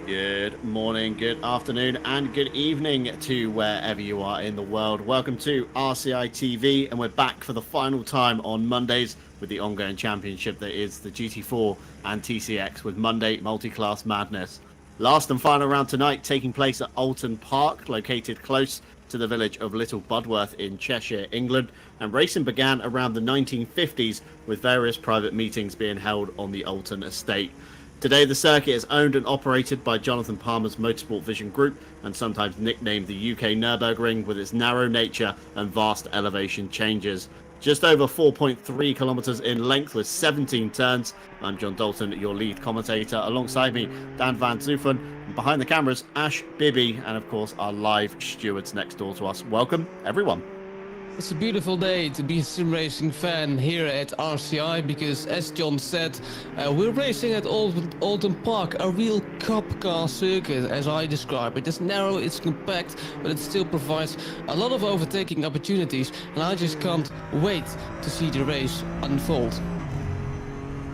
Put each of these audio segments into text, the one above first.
Good morning, good afternoon, and good evening to wherever you are in the world. Welcome to RCI TV, and we're back for the final time on Mondays with the ongoing championship that is the GT4 and TCX with Monday Multi-Class Madness. Last and final round tonight taking place at Oulton Park, located close to the village of Little Budworth in Cheshire, England, and racing began around the 1950s with various private meetings being held on the Oulton estate. Today, the circuit is owned and operated by Jonathan Palmer's Motorsport Vision Group and sometimes nicknamed the UK Nürburgring with its narrow nature and vast elevation changes. Just over 4.3 kilometres in length with 17 turns. I'm John Dalton, your lead commentator. Alongside me, Dan Van Zoofen. And behind the cameras, Ash Bibby, and of course our live stewards next door to us. Welcome, everyone. It's a beautiful day to be a sim racing fan here at RCI because, as John said, we're racing at Oulton Park, a real cup car circuit as I describe it. It's narrow, it's compact, but it still provides a lot of overtaking opportunities, and I just can't wait to see the race unfold.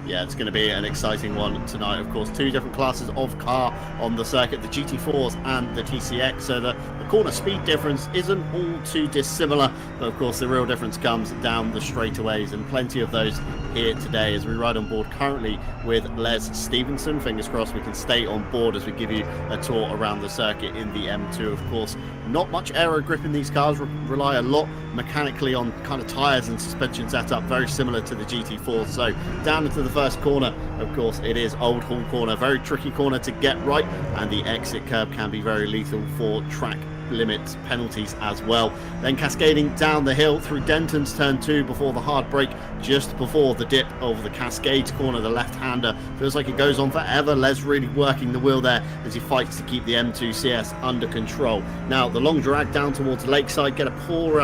Yeah, it's going to be an exciting one tonight. Of course, two different classes of car on the circuit, the GT4s and the TCX. So the corner speed difference isn't all too dissimilar. But of course, the real difference comes down the straightaways, and plenty of those here today as we ride on board currently with Les Stevenson. Fingers crossed we can stay on board as we give you a tour around the circuit in the M2. Of course, not much aero grip in these cars, rely a lot mechanically on kind of tyres and suspension setup, very similar to the GT4. So down into the first corner, of course, it is Old Hall Corner, very tricky corner to get right, and the exit curb can be very lethal for track limits penalties as well. Then cascading down the hill through Denton's turn 2 before the hard brake, just before the dip over the Cascades corner. The left-hander feels like it goes on forever. Les really working the wheel there as he fights to keep the M2 CS under control. Now the long drag down towards Lakeside, get a poor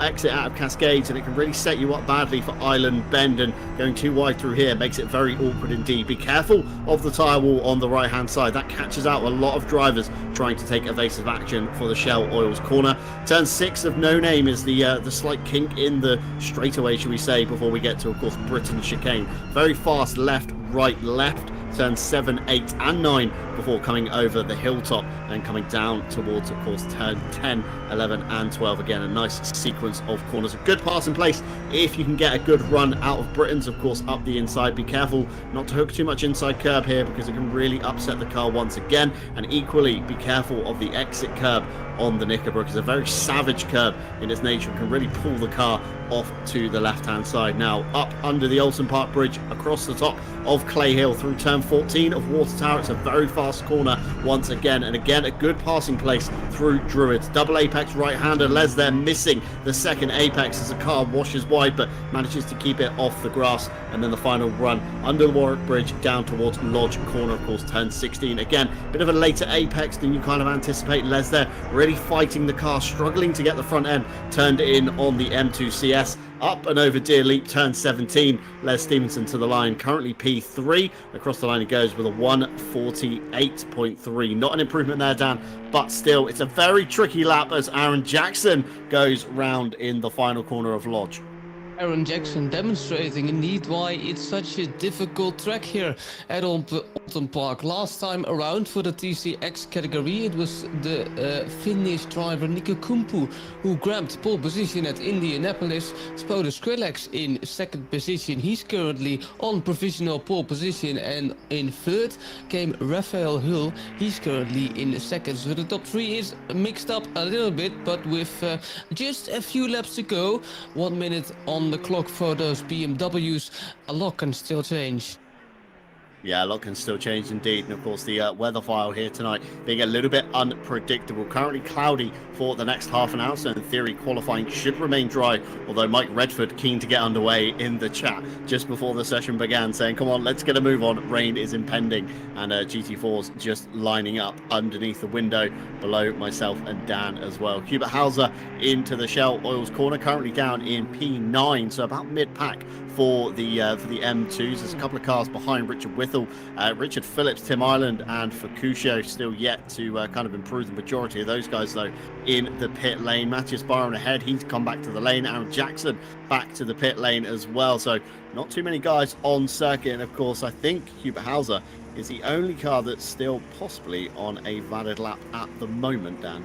exit out of Cascades, and it can really set you up badly for Island Bend, and going too wide through here makes it very awkward indeed. Be careful of the tyre wall on the right hand side, that catches out a lot of drivers trying to take evasive action for the Shell Oils corner. Turn 6 of No Name is the slight kink in the straightaway, shall we say, before we get to, of course, Britain chicane. Very fast left, right, left. Turns 7, 8 and 9 before coming over the hilltop and coming down towards, of course, turn 10, 11 and 12. Again, a nice sequence of corners. A good pass in place if you can get a good run out of Britain's, of course, up the inside. Be careful not to hook too much inside curb here because it can really upset the car once again. And equally, be careful of the exit curb on the Knickerbrook. It's a very savage curb in its nature and can really pull the car off to the left-hand side. Now, up under the Oulton Park Bridge, across the top of Clay Hill through turn 14 of Water Tower. It's a very fast corner once again, and again a good passing place through Druids. Double apex right-hander, Les there missing the second apex as the car washes wide but manages to keep it off the grass. And then the final run under the Warwick Bridge down towards Lodge corner, of course, turn 16. Again, bit of a later apex than you kind of anticipate. Les there really fighting the car, struggling to get the front end turned in on the M2 CS. Up and over Deer Leap, turn 17. Les Stevenson to the line, currently P3. Across the line he goes with a 1:48.3. Not an improvement there, Dan, but still, it's a very tricky lap as Aaron Jackson goes round in the final corner of Lodge. Aaron Jackson demonstrating indeed why it's such a difficult track here at Oulton Park. Last time around for the TCX category, it was the Finnish driver Nico Kumpu who grabbed pole position at Indianapolis. Spoda Skrillex in second position. He's currently on provisional pole position, and in third came Raphael Hull. He's currently in second. So the top 3 is mixed up a little bit, but with just a few laps to go, 1 minute on the clock for those BMWs, a lot can still change. Yeah, a lot can still change indeed. And of course, the weather file here tonight being a little bit unpredictable. Currently cloudy for the next half an hour, so in theory qualifying should remain dry, although Mike Redford keen to get underway in the chat just before the session began, saying, come on, let's get a move on, rain is impending. And GT4's just lining up underneath the window below myself and Dan as well. Hubert Hauser into the Shell Oils corner, currently down in P9, so about mid-pack for the M2s. There's a couple of cars behind Richard Whittle, Richard Phillips, Tim Ireland, and Fukusho still yet to kind of improve. The majority of those guys, though, in the pit lane. Matthias Byron ahead. He's come back to the lane. Aaron Jackson back to the pit lane as well. So not too many guys on circuit. And of course, I think Hubert Hauser is the only car that's still possibly on a valid lap at the moment, Dan.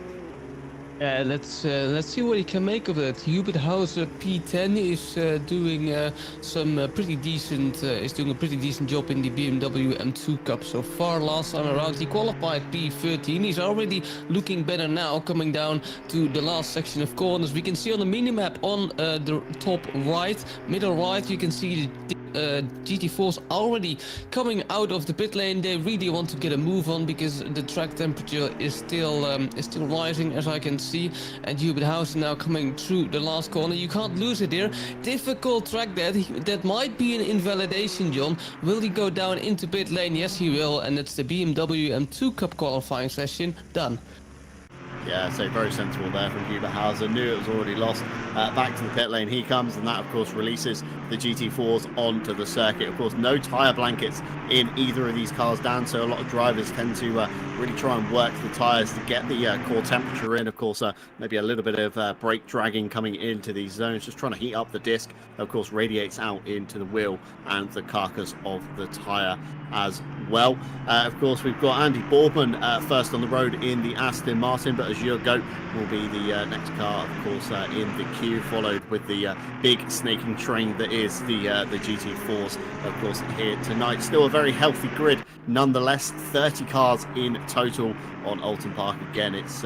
Let's see what he can make of it. Hubert Hauser P10 is doing a pretty decent job in the BMW M2 Cup so far. Last time around he qualified P13. He's already looking better now, coming down to the last section of corners. We can see on the minimap on the top right, middle right, you can see the GT4s already coming out of the pit lane. They really want to get a move on because the track temperature is still rising, as I can see. And Hubert Hauser now coming through the last corner. You can't lose it here. Difficult track that might be an invalidation, John. Will he go down into pit lane? Yes, he will. And it's the BMW M2 Cup qualifying session done. Yeah, so very sensible there from Hubert Hauser. Knew it was already lost. Back to the pit lane he comes, and that, of course, releases the GT4s onto the circuit. Of course, no tyre blankets in either of these cars, Dan, so a lot of drivers tend to really try and work the tyres to get the core temperature in. Of course, maybe a little bit of brake dragging coming into these zones, just trying to heat up the disc. Of course, radiates out into the wheel and the carcass of the tyre as well. Of course, we've got Andy Boardman first on the road in the Aston Martin, but Azure Goat will be the next car, of course, in the queue, followed with the big snaking train that is the GT4s, of course, here tonight. Still a very healthy grid, nonetheless. 30 cars in total on Oulton Park. Again, it's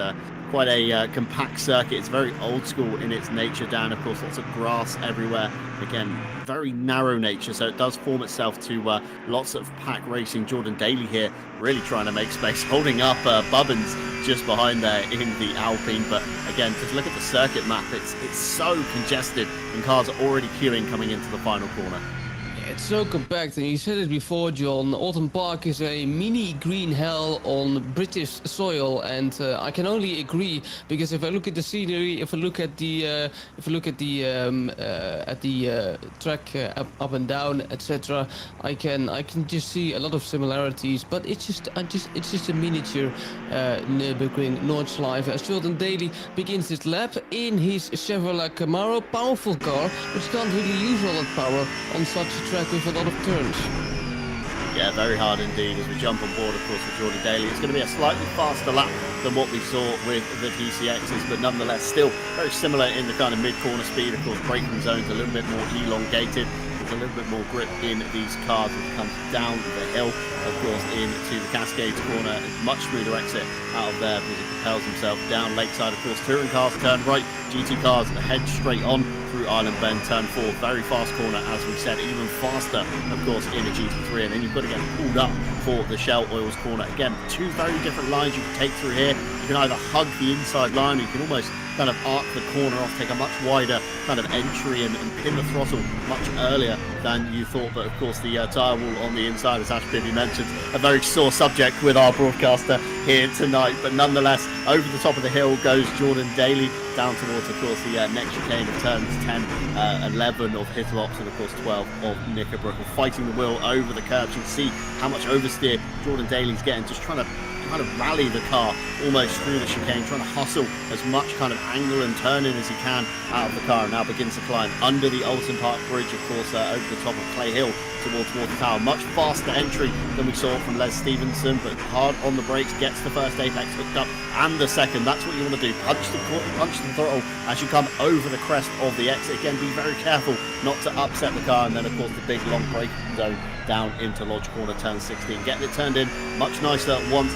quite a compact circuit. It's very old school in its nature, Dan. Of course, lots of grass everywhere. Again, very narrow nature, so it does form itself to lots of pack racing. Jordan Daly here really trying to make space, holding up Bubbins just behind there in the Alpine. But again, just look at the circuit map. It's so congested, and cars are already queuing coming into the final corner. It's so compact, and you said it before, John. Oulton Park is a mini green hell on British soil, and I can only agree, because if I look at the scenery, if I look at the track up and down, etc., I can just see a lot of similarities. But it's just a miniature Nürburgring Nordschleife. As Jordan Daly begins his lap in his Chevrolet Camaro, powerful car, which can't really use all that power on such a track with a lot of turns. Yeah, very hard indeed as we jump on board, of course, with Jordan Daly. It's going to be a slightly faster lap than what we saw with the TCXs, but nonetheless still very similar in the kind of mid-corner speed. Of course, braking zones a little bit more elongated. There's a little bit more grip in these cars as it comes down the hill, of course, into the Cascades corner. A much smoother exit out of there because he propels himself down Lakeside. Of course, touring cars turn right, GT cars head straight on through Island Bend, turn 4, very fast corner, as we said, even faster, of course, in a GT3, and then you've got to get pulled up for the Shell Oils corner. Again, two very different lines you can take through here. You can either hug the inside line, or you can almost kind of arc the corner off, take a much wider kind of entry and pin the throttle much earlier than you thought. But of course, the tyre wall on the inside, as Ash Bibby mentioned, a very sore subject with our broadcaster here tonight. But nonetheless, over the top of the hill goes Jordan Daly, down towards, of course, the next chicane of turns 10, 11 of Hittlops, and of course 12 of Knickerbrook, fighting the wheel over the curb. You can see how much oversteer Jordan Daly's getting, just trying to kind of rally the car almost through the chicane, trying to hustle as much kind of angle and turning as he can out of the car, and now begins to climb under the Oulton Park Bridge, of course, over the top of Clay Hill towards Water Tower. Much faster entry than we saw from Les Stevenson, but hard on the brakes, gets the first apex hooked up and the second. That's what you want to do. Punch the throttle as you come over the crest of the exit. Again, be very careful not to upset the car, and then of course the big long braking zone down into Lodge Corner, turn 16. Getting it turned in much nicer once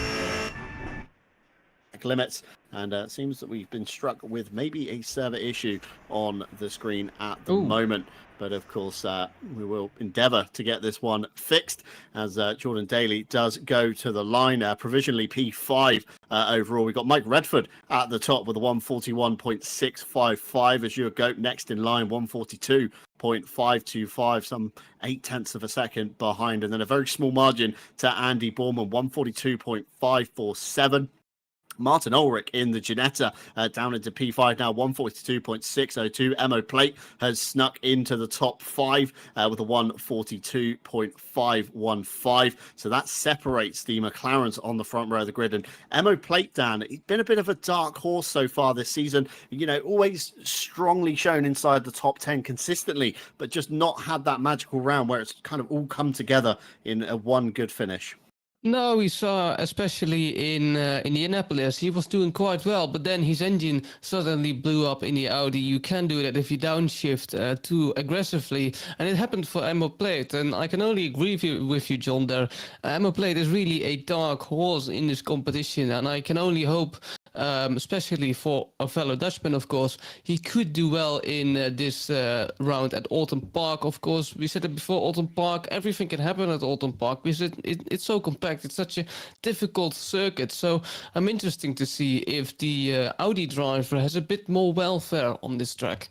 limits, and it seems that we've been struck with maybe a server issue on the screen at the moment, but of course we will endeavor to get this one fixed as Jordan Daly does go to the line, provisionally P5 overall. We've got Mike Redford at the top with a 141.655 as your goat next in line, 142.525, some 0.8 of a second behind, and then a very small margin to Andy Boardman, 142.547. Martin Ulrich in the Ginetta down into P5 now, 142.602. Emo Plate has snuck into the top 5 with a 142.515. So that separates the McLarens on the front row of the grid. And Emo Plate, Dan, he's been a bit of a dark horse so far this season. You know, always strongly shown inside the top 10 consistently, but just not had that magical round where it's kind of all come together in a one good finish. No, we saw, especially in Indianapolis, he was doing quite well, but then his engine suddenly blew up in the Audi. You can do that if you downshift too aggressively, and it happened for Emo Plate, and I can only agree with you, John, there. Emo Plate is really a dark horse in this competition, and I can only hope, especially for a fellow Dutchman, of course, he could do well in this round at Oulton Park. Of course, we said it before, Oulton Park, everything can happen at Oulton Park because it's so compact. It's such a difficult circuit. So I'm interested to see if the Audi driver has a bit more welfare on this track.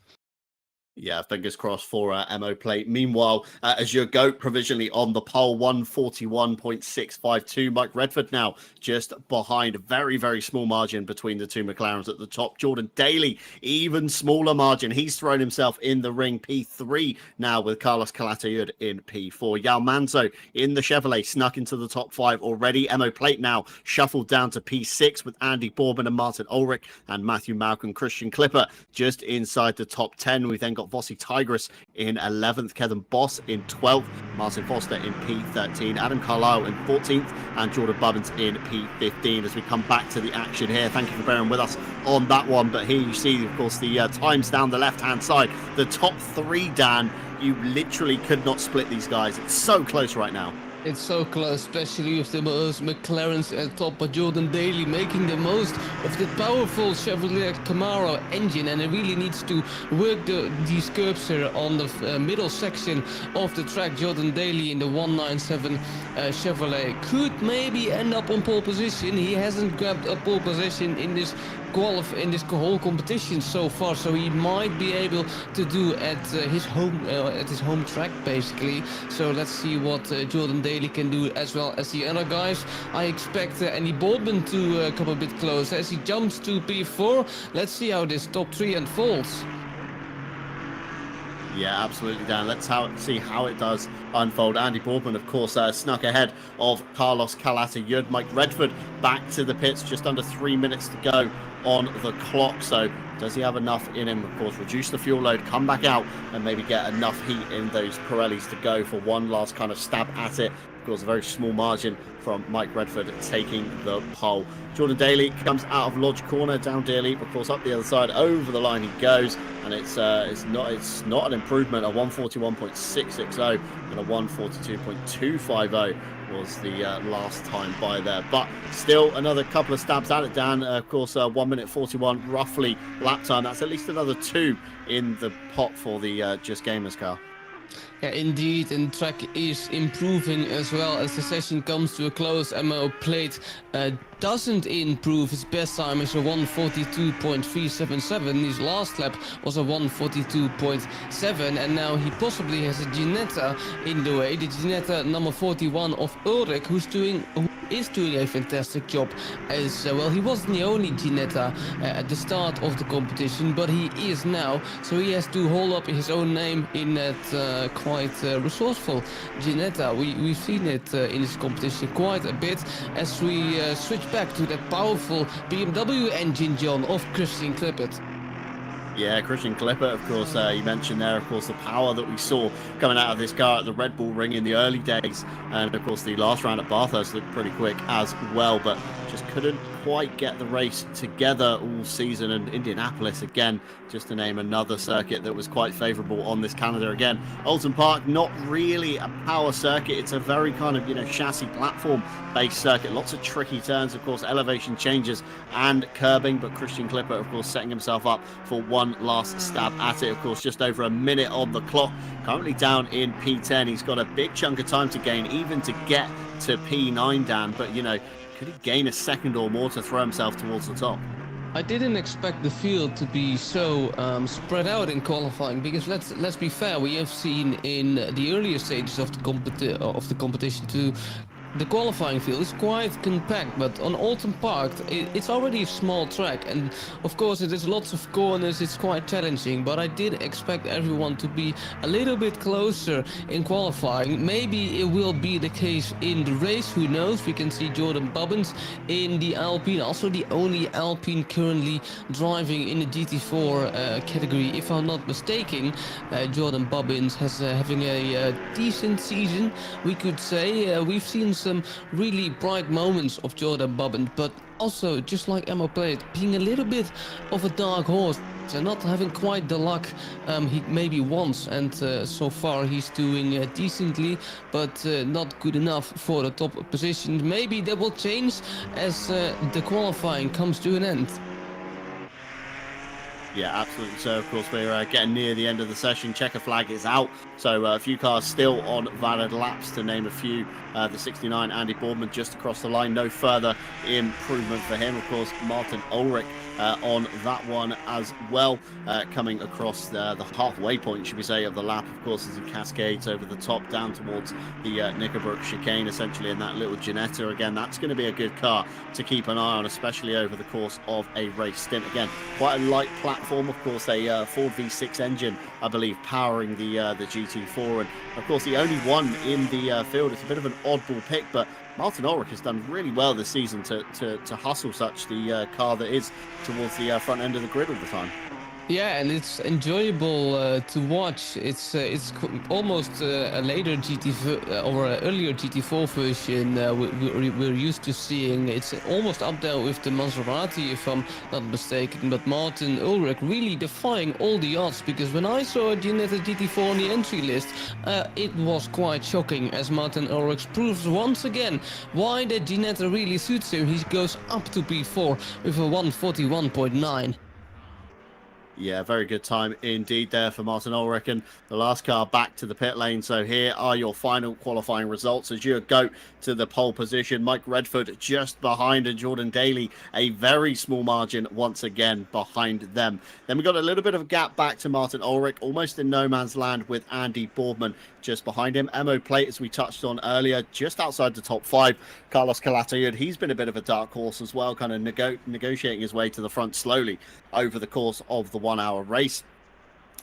Yeah, fingers crossed for Emo Plate. Meanwhile, as your GOAT provisionally on the pole, 141.652. Mike Redford now just behind. A very, very small margin between the two McLarens at the top. Jordan Daly, even smaller margin. He's thrown himself in the ring. P3 now with Carlos Calatayud in P4. Yao Manzo in the Chevrolet snuck into the top 5 already. Emo Plate now shuffled down to P6 with Andy Bourman and Martin Ulrich and Matthew Malcolm. Christian Clipper just inside the top 10. We then got Vossi Tigris in 11th, Kevin Boss in 12th, Martin Foster in P13, Adam Carlisle in 14th, and Jordan Bubbins in P15. As we come back to the action here, thank you for bearing with us on that one. But here you see, of course, the times down the left-hand side. The top 3, Dan, you literally could not split these guys. It's so close right now. It's so close, especially with the McLarens at top, but Jordan Daly making the most of the powerful Chevrolet Camaro engine, and it really needs to work these curbs here on the middle section of the track. Jordan Daly in the 197 Chevrolet could maybe end up on pole position. He hasn't grabbed a pole position in this whole competition so far, so he might be able to do at his home track basically. So let's see what Jordan Daly can do as well as the other guys. I expect Andy Bourman to come a bit close as he jumps to P4. Let's see how this top 3 unfolds. Yeah, absolutely, Dan. Let's see how it does unfold. Andy Bourman, of course, snuck ahead of Carlos Calatayud. Mike Redford back to the pits, just under 3 minutes to go on the clock. So does he have enough in him? Of course, reduce the fuel load, come back out, and maybe get enough heat in those Pirellis to go for one last kind of stab at it. Of course, a very small margin from Mike Redford taking the pole. Jordan Daly comes out of Lodge Corner, down Daly, of course, up the other side, over the line he goes, and it's not an improvement. A 141.660 and a 142.250 was the last time by there, but still another couple of stabs at it, Dan. Of course, 1 minute 41 roughly lap time. That's at least another 2 in the pot for the Just Gamers car. Yeah, indeed, and track is improving as well as the session comes to a close. Emo Plate doesn't improve. His best time is a 142.377. His last lap was a 142.7, and now he possibly has a Ginetta in the way. The Ginetta number 41 of Ulrich, who is doing a fantastic job as well. He wasn't the only Ginetta at the start of the competition, but he is now, so he has to hold up his own name in that quite resourceful Ginetta. We've seen it in this competition quite a bit as we switch back to that powerful BMW engine, John, of Christian Clippert. Yeah, Christian Clipper, of course, you mentioned there, of course, the power that we saw coming out of this car at the Red Bull Ring in the early days. And, of course, the last round at Bathurst looked pretty quick as well, but just couldn't quite get the race together all season. And Indianapolis, again, just to name another circuit that was quite favourable on this calendar. Again, Oulton Park, not really a power circuit. It's a very kind of, chassis platform-based circuit. Lots of tricky turns, of course, elevation changes and curbing. But Christian Clipper, of course, setting himself up for one last stab at it. Of course, just over a minute on the clock. Currently down in P10. He's got a big chunk of time to gain, even to get to P9, Dan. But, could he gain a second or more to throw himself towards the top? I didn't expect the field to be so spread out in qualifying, because let's be fair, we have seen in the earlier stages of the competition to the qualifying field is quite compact, but on Oulton Park it's already a small track, and of course it is lots of corners, it's quite challenging, but I did expect everyone to be a little bit closer in qualifying. Maybe it will be the case in the race, who knows. We can see Jordan Bubbins in the Alpine, also the only Alpine currently driving in the GT4 category, if I'm not mistaken. Jordan Bubbins has having a decent season, we could say. We've seen some really bright moments of Jordan Bubbins, but also, just like Emma played, being a little bit of a dark horse and not having quite the luck he maybe wants, and so far he's doing decently, but not good enough for the top position. Maybe that will change as the qualifying comes to an end. Yeah, absolutely. So, of course, we're getting near the end of the session. Checker flag is out. So, a few cars still on valid laps, to name a few. The 69, Andy Boardman, just across the line. No further improvement for him. Of course, Martin Ulrich on that one as well, coming across the halfway point, should we say, of the lap. Of course, as he cascades over the top down towards the Knickerbrook chicane, essentially, in that little Ginetta. Again, that's going to be a good car to keep an eye on, especially over the course of a race stint. Again, quite a light platform, of course, a Ford V6 engine, I believe, powering the GT4, and of course the only one in the field. It's a bit of an oddball pick, but Martin Ulrich has done really well this season to hustle such the car that is towards the front end of the grid all the time. Yeah, and it's enjoyable to watch. It's almost a later GT or an earlier GT4 version we're used to seeing. It's almost up there with the Maserati, if I'm not mistaken. But Martin Ulrich really defying all the odds, because when I saw Ginetta GT4 on the entry list, it was quite shocking, as Martin Ulrich proves once again why that Ginetta really suits him. He goes up to P4 with a 141.9. Yeah, very good time indeed there for Martin Ulrich, and the last car back to the pit lane. So here are your final qualifying results as you go to the pole position. Mike Redford just behind, and Jordan Daly a very small margin once again behind them. Then we got a little bit of a gap back to Martin Ulrich, almost in no man's land with Andy Boardman just behind him. Emo Plate, as we touched on earlier, just outside the top 5. Carlos Calatayud, he's been a bit of a dark horse as well, kind of negotiating his way to the front slowly over the course of the 1-hour race.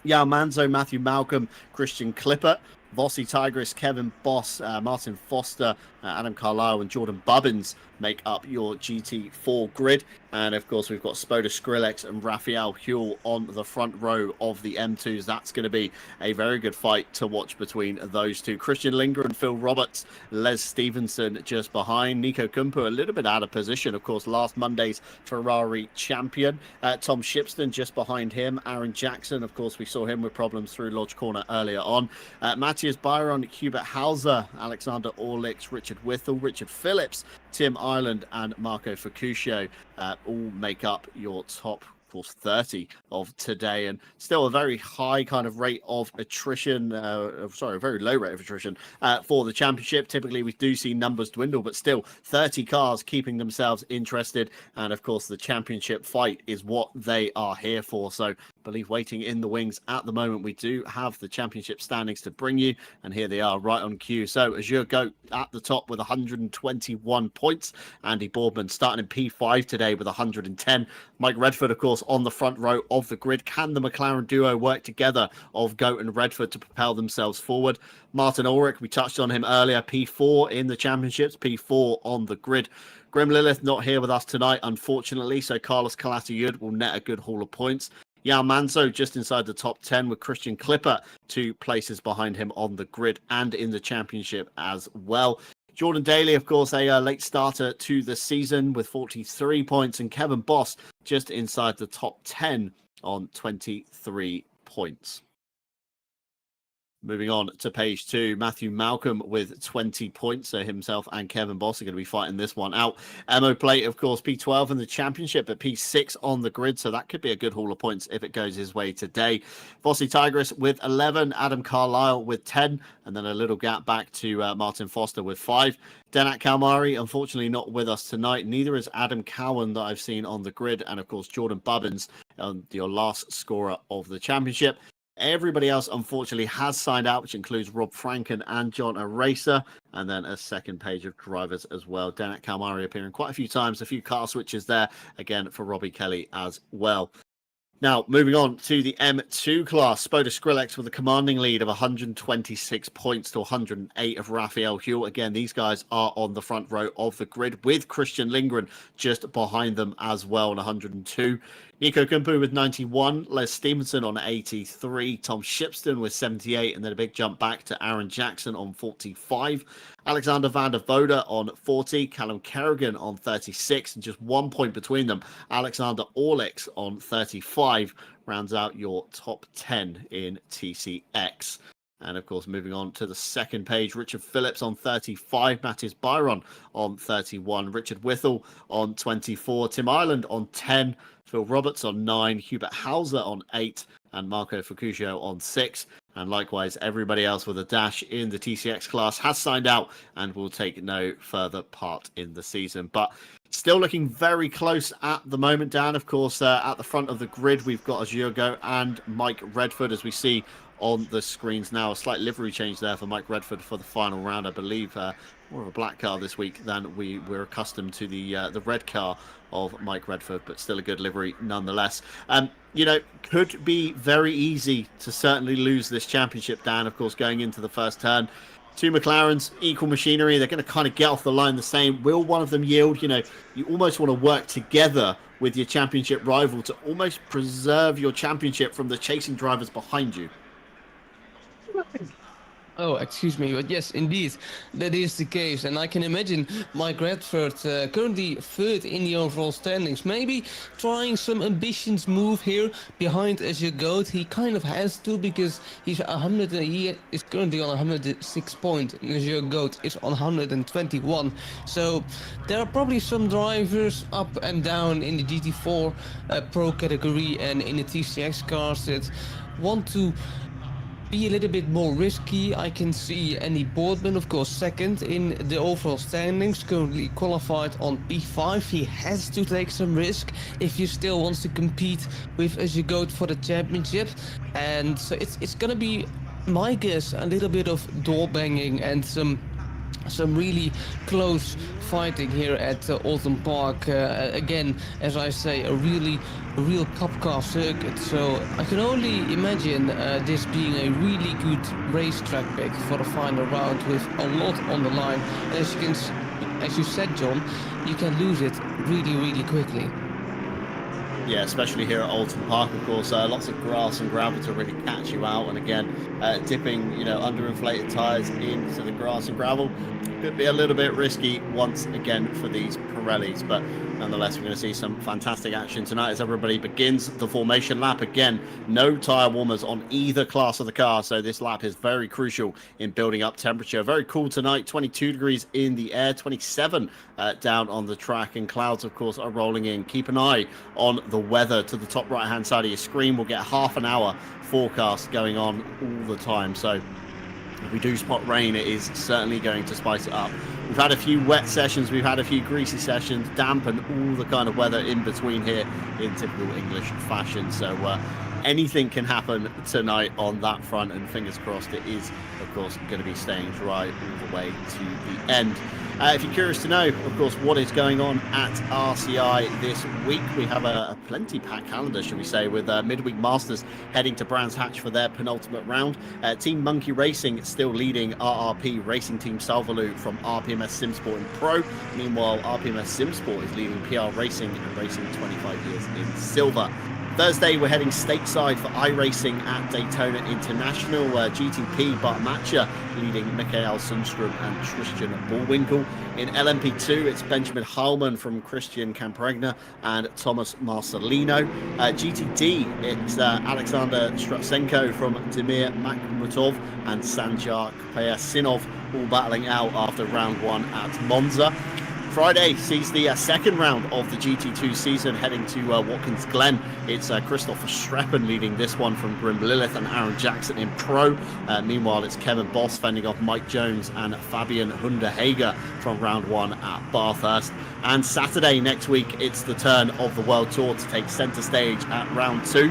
Yao Manzo, Matthew Malcolm, Christian Clipper, Vossi Tigris, Kevin Boss, Martin Foster, Adam Carlisle and Jordan Bubbins make up your GT4 grid. And of course, we've got Spoda Skrillex and Raphael Huell on the front row of the M2s. That's going to be a very good fight to watch between those two. Christian Linger and Phil Roberts, Les Stevenson just behind. Nico Kumpu a little bit out of position, of course, last Monday's Ferrari champion. Tom Shipston just behind him. Aaron Jackson, of course, we saw him with problems through Lodge Corner earlier on. Matthias Byron, Hubert Hauser, Alexander Orlix, Richard Withel, Richard Phillips, Tim Ireland and Marco Fucuscio all make up your top, of course, 30 of today, and still a very high kind of rate of attrition, a very low rate of attrition for the championship. Typically we do see numbers dwindle, but still 30 cars keeping themselves interested, and of course the championship fight is what they are here for. So I believe waiting in the wings at the moment, we do have the championship standings to bring you, and here they are right on cue. So Azure Goat at the top with 121 points. Andy Boardman starting in P5 today with 110. Mike Redford, of course, on the front row of the grid. Can the McLaren duo work together of Goat and Redford to propel themselves forward? Martin Ulrich, we touched on him earlier, P4 in the championships, P4 on the grid. Grim Lilith not here with us tonight, unfortunately, so Carlos Calatayud will net a good haul of points. Yao Manso just inside the top 10 with Christian Clipper 2 places behind him on the grid and in the championship as well. Jordan Daly, of course, a late starter to the season with 43 points, and Kevin Boss just inside the top 10 on 23 points. Moving on to page 2, Matthew Malcolm with 20 points. So himself and Kevin Boss are going to be fighting this one out. Emo Plate, of course, P12 in the championship, but P6 on the grid. So that could be a good haul of points if it goes his way today. Vossi Tigris with 11, Adam Carlisle with 10, and then a little gap back to Martin Foster with 5. Denat Kalmari, unfortunately not with us tonight. Neither is Adam Cowan that I've seen on the grid. And of course, Jordan Bubbins, your last scorer of the championship. Everybody else, unfortunately, has signed out, which includes Rob Franken and John Eraser. and then a second page of drivers as well. Danak Kalmari appearing quite a few times, a few car switches there again for Robbie Kelly as well. Now, moving on to the M2 class, Spoda Skrillex with a commanding lead of 126 points to 108 of Raphael Huell. Again, these guys are on the front row of the grid with Christian Lindgren just behind them as well on 102. Nico Kumpu with 91, Les Stevenson on 83, Tom Shipston with 78, and then a big jump back to Aaron Jackson on 45. Alexander van der Voda on 40, Callum Kerrigan on 36, and just 1 point between them. Alexander Orlix on 35 rounds out your top 10 in TCX. And of course, moving on to the second page, Richard Phillips on 35, Matthias Byron on 31, Richard Whittle on 24, Tim Ireland on 10, Phil Roberts on 9, Hubert Hauser on 8, and Marco Fucusio on 6. And likewise, everybody else with a dash in the TCX class has signed out and will take no further part in the season. But still looking very close at the moment, Dan. Of course, at the front of the grid, we've got Azurgo and Mike Redford, as we see on the screens now. A slight livery change there for Mike Redford for the final round, I believe. More of a black car this week than we're accustomed to the red car of Mike Redford, but still a good livery nonetheless. You know, could be very easy to certainly lose this championship, Dan, of course, going into the first turn. Two McLarens, equal machinery. They're going to kind of get off the line the same. Will one of them yield? You know, you almost want to work together with your championship rival to almost preserve your championship from the chasing drivers behind you. Oh, excuse me, but yes, indeed, that is the case. And I can imagine Mike Redford, currently third in the overall standings, maybe trying some ambitious move here behind Azurgo. He kind of has to, because he is currently on 106 points, and Azurgo is on 121. So there are probably some drivers up and down in the GT4 Pro category and in the TCX cars that want to be a little bit more risky. I can see Andy Boardman, of course, second in the overall standings, currently qualified on P5. He has to take some risk if he still wants to compete with as you go for the championship. And so it's gonna be, my guess, a little bit of door banging and some really close fighting here at Oulton Park. Again, as I say, a real cup car circuit. So I can only imagine this being a really good racetrack pick for the final round with a lot on the line. And as you said, John, you can lose it really quickly. Yeah, especially here at Oulton Park, of course, lots of grass and gravel to really catch you out. And again, dipping, you know, underinflated tyres into the grass and gravel could be a little bit risky once again for these Pirellis. But nonetheless, we're going to see some fantastic action tonight as everybody begins the formation lap. Again, no tyre warmers on either class of the car, so this lap is very crucial in building up temperature. Very cool tonight, 22 degrees in the air, 27 down on the track, and clouds, of course, are rolling in. Keep an eye on the weather to the top right hand side of your screen. We'll get half an hour forecast going on all the time, so if we do spot rain, it is certainly going to spice it up. We've had a few wet sessions, we've had a few greasy sessions, damp, and all the kind of weather in between here in typical English fashion. So anything can happen tonight on that front, and fingers crossed it is, of course, going to be staying dry all the way to the end. If you're curious to know, of course, what is going on at RCI this week, we have a plenty packed calendar, shall we say, with Midweek Masters heading to Brands Hatch for their penultimate round. Team Monkey Racing still leading RRP Racing Team Salvalu from RPMS SimSport and Pro. Meanwhile, RPMS SimSport is leading PR Racing and Racing 25 years in silver. Thursday, we're heading stateside for iRacing at Daytona International. GTP Bart Matcher leading Michael Sundstrom and Christian Bullwinkle. In LMP2, it's Benjamin Heilman from Christian Campregna and Thomas Marcelino. GTD, it's Alexander Stratsenko from Demir Makhmutov and Sanjar Kayasinov, all battling out after round one at Monza. Friday sees the second round of the GT2 season heading to Watkins Glen. It's Christopher Streppen leading this one from Grim Lilith and Aaron Jackson in Pro. Meanwhile, it's Kevin Boss fending off Mike Jones and Fabian Hunderhager from round one at Bathurst. And Saturday next week, it's the turn of the World Tour to take centre stage at round two.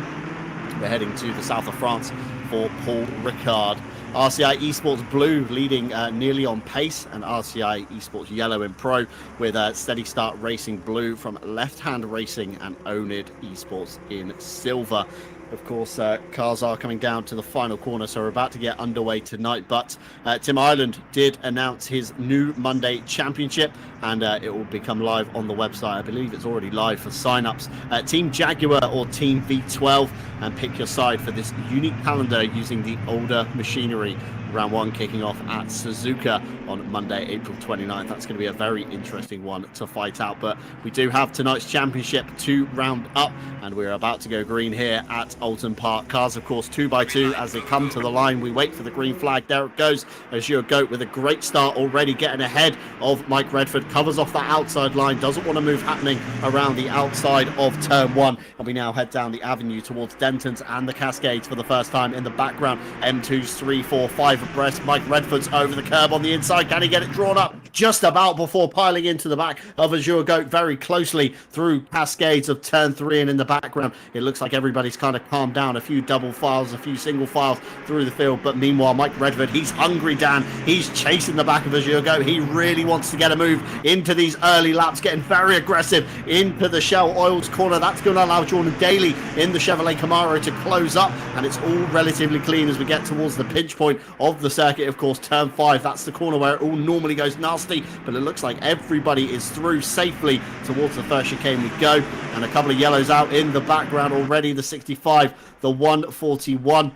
We're heading to the south of France for Paul Ricard. RCI Esports Blue leading nearly on pace, and RCI Esports Yellow in Pro with Steady Start Racing Blue from Left Hand Racing and Onid Esports in Silver. Of course, cars are coming down to the final corner, so we're about to get underway tonight. But Tim Ireland did announce his new Monday championship, and it will become live on the website. I believe it's already live for sign-ups. Team Jaguar or Team V12, and pick your side for this unique calendar using the older machinery. Round 1 kicking off at Suzuka on Monday, April 29th. That's going to be a very interesting one to fight out. But we do have tonight's championship to round up, and we're about to go green here at Oulton Park. Cars, of course, 2x2 as they come to the line. We wait for the green flag. There it goes. Azure Goat with a great start already, getting ahead of Mike Redford. Covers off that outside line. Doesn't want to move happening around the outside of turn 1. And we now head down the avenue towards Denton's and the Cascades for the first time. In the background, M2s 3, 4, 5 abreast. Mike Redford's over the curb on the inside. Can he get it drawn up? Just about before piling into the back of Azure Goat very closely through Cascades of turn 3. And in the background, it looks like everybody's kind of calmed down. A few double files, a few single files through the field. But meanwhile, Mike Redford, he's hungry, Dan. He's chasing the back of Azure Goat. He really wants to get a move into these early laps, getting very aggressive into the Shell Oils corner. That's going to allow Jordan Daly in the Chevrolet Camaro to close up. And it's all relatively clean as we get towards the pinch point of the circuit. Of course, turn 5, that's the corner where it all normally goes nasty, but it looks like everybody is through safely towards the first chicane we go. And a couple of yellows out in the background already, the 65, the 141,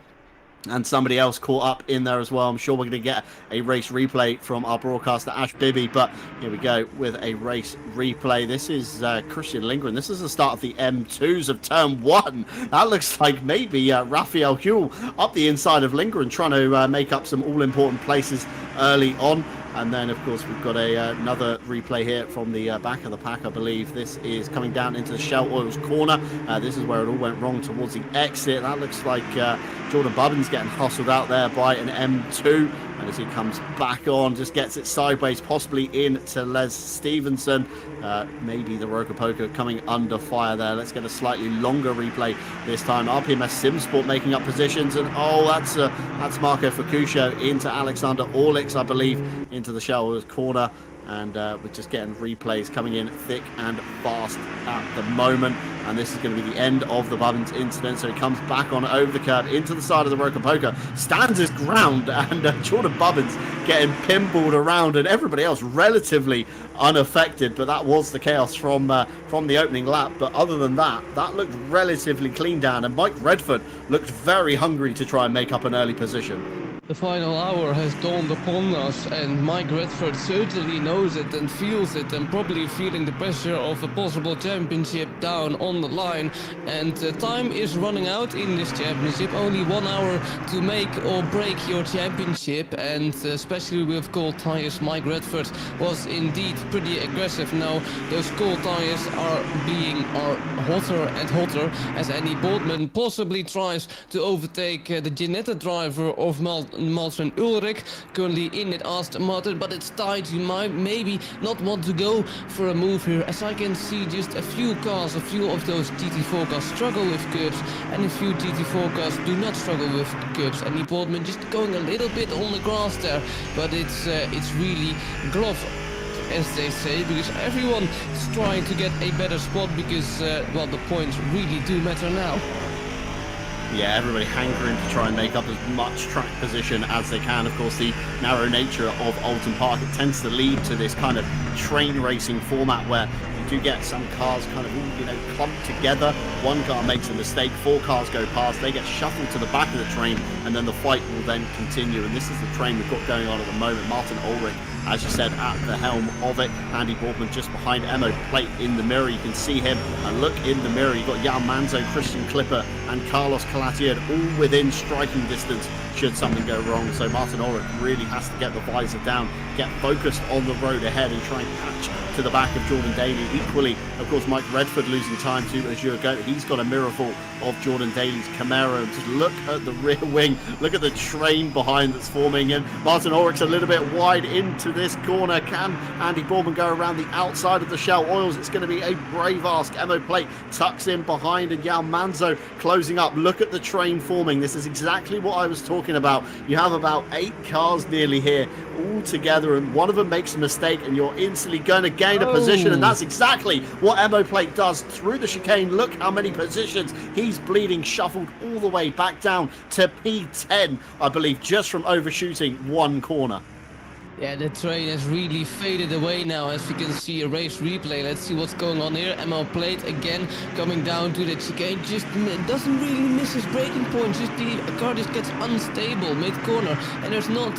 and somebody else caught up in there as well. I'm sure we're going to get a race replay from our broadcaster Ash Bibby, but here we go with a race replay. This is Christian Lindgren. This is the start of the M2s of turn 1. That looks like maybe Raphael Huell up the inside of Lindgren, trying to make up some all-important places early on. And then, of course, we've got another replay here from the back of the pack, I believe. This is coming down into the Shell Oils corner. This is where it all went wrong towards the exit. That looks like Jordan Bubbins getting hustled out there by an M2. And as he comes back on, just gets it sideways, possibly into Les Stevenson. Maybe the Roca Poker coming under fire there. Let's get a slightly longer replay this time. RPMS Simsport making up positions. And, oh, that's Marco Fukusho into Alexander Orlix, I believe, into the Shell corner. And we're just getting replays coming in thick and fast at the moment. And this is going to be the end of the Bubbins incident. So he comes back on over the curb into the side of the Roca Poker, stands his ground, and Jordan Bubbins getting pinballed around, and everybody else relatively unaffected. But that was the chaos from the opening lap. But other than that, that looked relatively clean down, and Mike Redford looked very hungry to try and make up an early position. The final hour has dawned upon us, and Mike Redford certainly knows it and feels it, and probably feeling the pressure of a possible championship down on the line. And time is running out in this championship. Only 1 hour to make or break your championship, and especially with cold tires, Mike Redford was indeed pretty aggressive. Now those cold tires are hotter and hotter as Andy Boardman possibly tries to overtake the Ginetta driver of Martin Ulrich, currently in it Aston Martin, but it's tight. You might maybe not want to go for a move here, as I can see just a few of those GT4 cars struggle with curbs, and a few GT4 cars do not struggle with curbs. And Boardman just going a little bit on the grass there, but it's really glove, as they say, because everyone is trying to get a better spot, because well, the points really do matter now. Yeah, everybody hankering to try and make up as much track position as they can. Of course, the narrow nature of Oulton Park, it tends to lead to this kind of train racing format where you do get some cars kind of all, clumped together. One car makes a mistake, 4 cars go past, they get shuffled to the back of the train, and then the fight will then continue. And this is the train we've got going on at the moment. Martin Ulrich, as you said, at the helm of it. Andy Boardman just behind Emo Plate in the mirror. You can see him, and look in the mirror. You've got Jan Manzo, Christian Clipper, and Carlos Calatier all within striking distance should something go wrong. So Martin Ulrich really has to get the visor down, get focused on the road ahead, and try and catch to the back of Jordan Daly. Equally, of course, Mike Redford losing time to Azure Goat. He's got a mirror full of Jordan Daly's Camaro. Just look at the rear wing, look at the train behind that's forming, and Martin Ulrich's a little bit wide into into this corner. Can Andy Bourman go around the outside of the Shell Oils? It's going to be a brave ask. Emo Plate tucks in behind, and Yao Manzo closing up. Look at the train forming. This is exactly what I was talking about. You have about 8 cars nearly here all together, and one of them makes a mistake and you're instantly going to gain a position, and that's exactly what Emo Plate does through the chicane. Look how many positions he's bleeding, shuffled all the way back down to P10, I believe, just from overshooting one corner. Yeah, the train has really faded away now, as we can see a race replay. Let's see what's going on here. Emo Plate again coming down to the chicane, just doesn't really miss his braking point. Just the car just gets unstable mid-corner, and there's no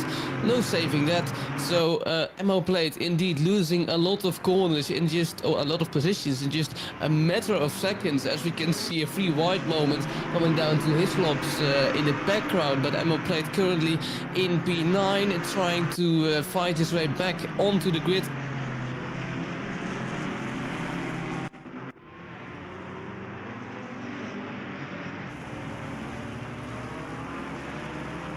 saving that. So Emo Plate indeed losing a lot of corners in just a lot of positions in just a matter of seconds, as we can see a free wide moment coming down to his lobs in the background. But Emo Plate currently in P9, trying to fight his way back onto the grid.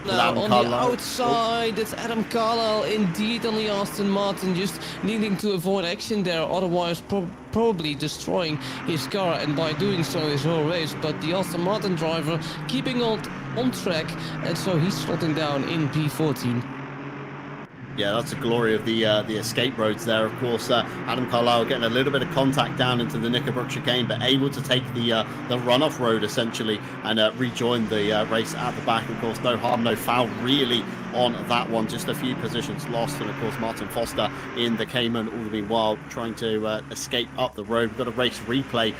Now on the outside, it's Adam Carlisle indeed on the Aston Martin, just needing to avoid action there, otherwise probably destroying his car, and by doing so his whole race. But the Aston Martin driver keeping on track, and so he's slotting down in P14. Yeah, that's the glory of the escape roads there. Of course, Adam Carlisle getting a little bit of contact down into the Knickerbrook chicane, but able to take the runoff road essentially and rejoin the race at the back. Of course, no harm, no foul really on that one. Just a few positions lost, and of course Martin Foster in the Cayman all the meanwhile trying to escape up the road. We've got a race replay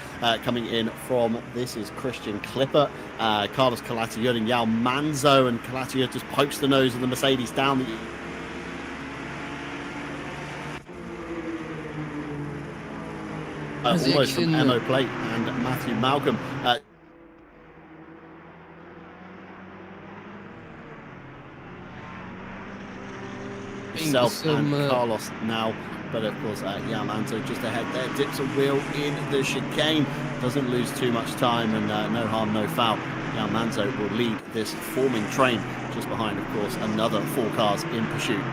coming in from, this is Christian Clipper, Carlos Calatayud and Yao Manzo, and Calatayud just pokes the nose of the Mercedes down the almost from Emo Plate and Matthew Malcolm. Himself and Carlos now, but of course Yao Manzo just ahead there, dips a wheel in the chicane, doesn't lose too much time, and no harm, no foul. Yao Manzo will lead this forming train, just behind, of course, another 4 cars in pursuit.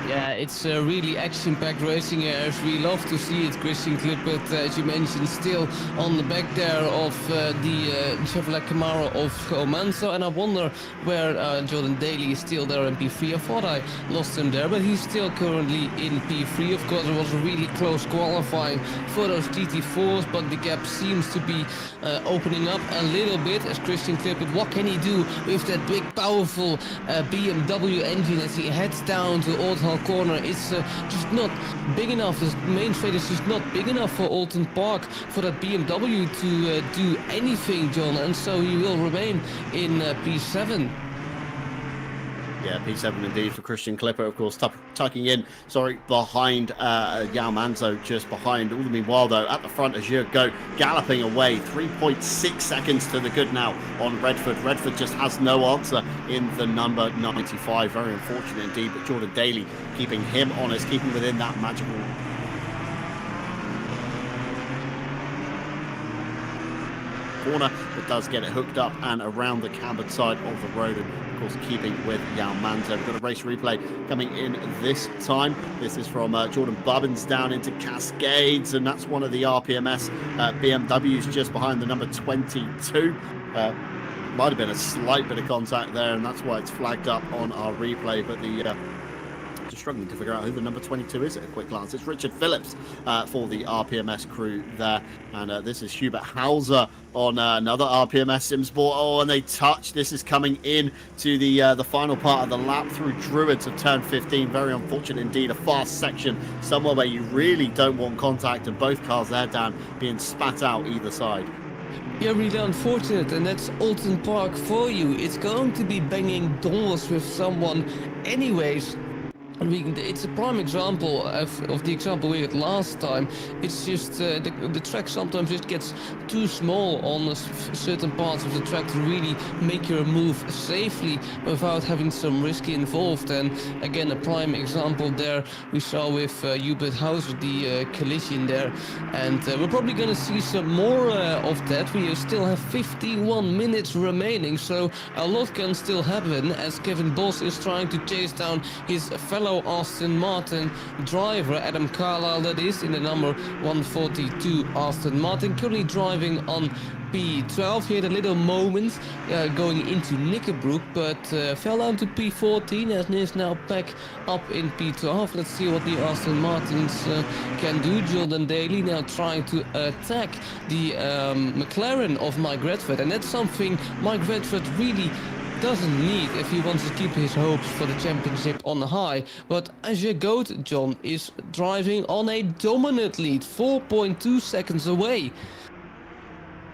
Yeah, it's really action-packed racing here, as we love to see it, Christian Clippert, as you mentioned, still on the back there of the Chevrolet Camaro of Manzo, and I wonder where Jordan Daly is still there in P3. I thought I lost him there, but he's still currently in P3. Of course, it was a really close qualifying for those GT4s, but the gap seems to be opening up a little bit, as Christian Clippert, what can he do with that big, powerful BMW engine as he heads down to Oulton corner? It's just not big enough. The main straight is just not big enough for Oulton Park for that BMW to do anything, John, and so he will remain in P7. Yeah, P7 indeed for Christian Clipper, of course, tucking in, behind Yao Manzo, just behind. All the meanwhile, though, at the front, as you go galloping away, 3.6 seconds to the good now on Redford. Redford just has no answer in the number 95. Very unfortunate indeed, but Jordan Daly keeping him honest, keeping within that magical corner, but does get it hooked up and around the cambered side of the road, and of course keeping with Yao Manzo. We've got a race replay coming in this time. This is from Jordan Bubbins down into Cascades, and that's one of the RPMS BMWs just behind the number 22. Might have been a slight bit of contact there, and that's why it's flagged up on our replay, but the just struggling to figure out who the number 22 is at a quick glance. It's Richard Phillips for the RPMS crew there, and this is Hubert Hauser on another RPMS sim sport. Oh, and they touch. This is coming in to the final part of the lap through Druids of turn 15. Very unfortunate indeed. A fast section somewhere where you really don't want contact, and both cars there, Dan, being spat out either side. Yeah, really unfortunate, and that's Oulton Park for you. It's going to be banging doors with someone anyways. It's a prime example of the example we had last time. It's just the track sometimes just gets too small on certain parts of the track to really make your move safely without having some risk involved. And again, a prime example there we saw with Hubert Hauser, the collision there. And we're probably going to see some more of that. We still have 51 minutes remaining, so a lot can still happen as Kevin Bos is trying to chase down his fellow fellow Aston Martin driver, Adam Carlisle, that is, in the number 142 Aston Martin, currently driving on P12. He had a little moment going into Knickerbrook, but fell down to P14 and is now back up in P12. Let's see what the Aston Martins can do. Jordan Daly now trying to attack the McLaren of Mike Redford, and that's something Mike Redford really doesn't need if he wants to keep his hopes for the championship on high. But Azure Goat, John, is driving on a dominant lead, 4.2 seconds away.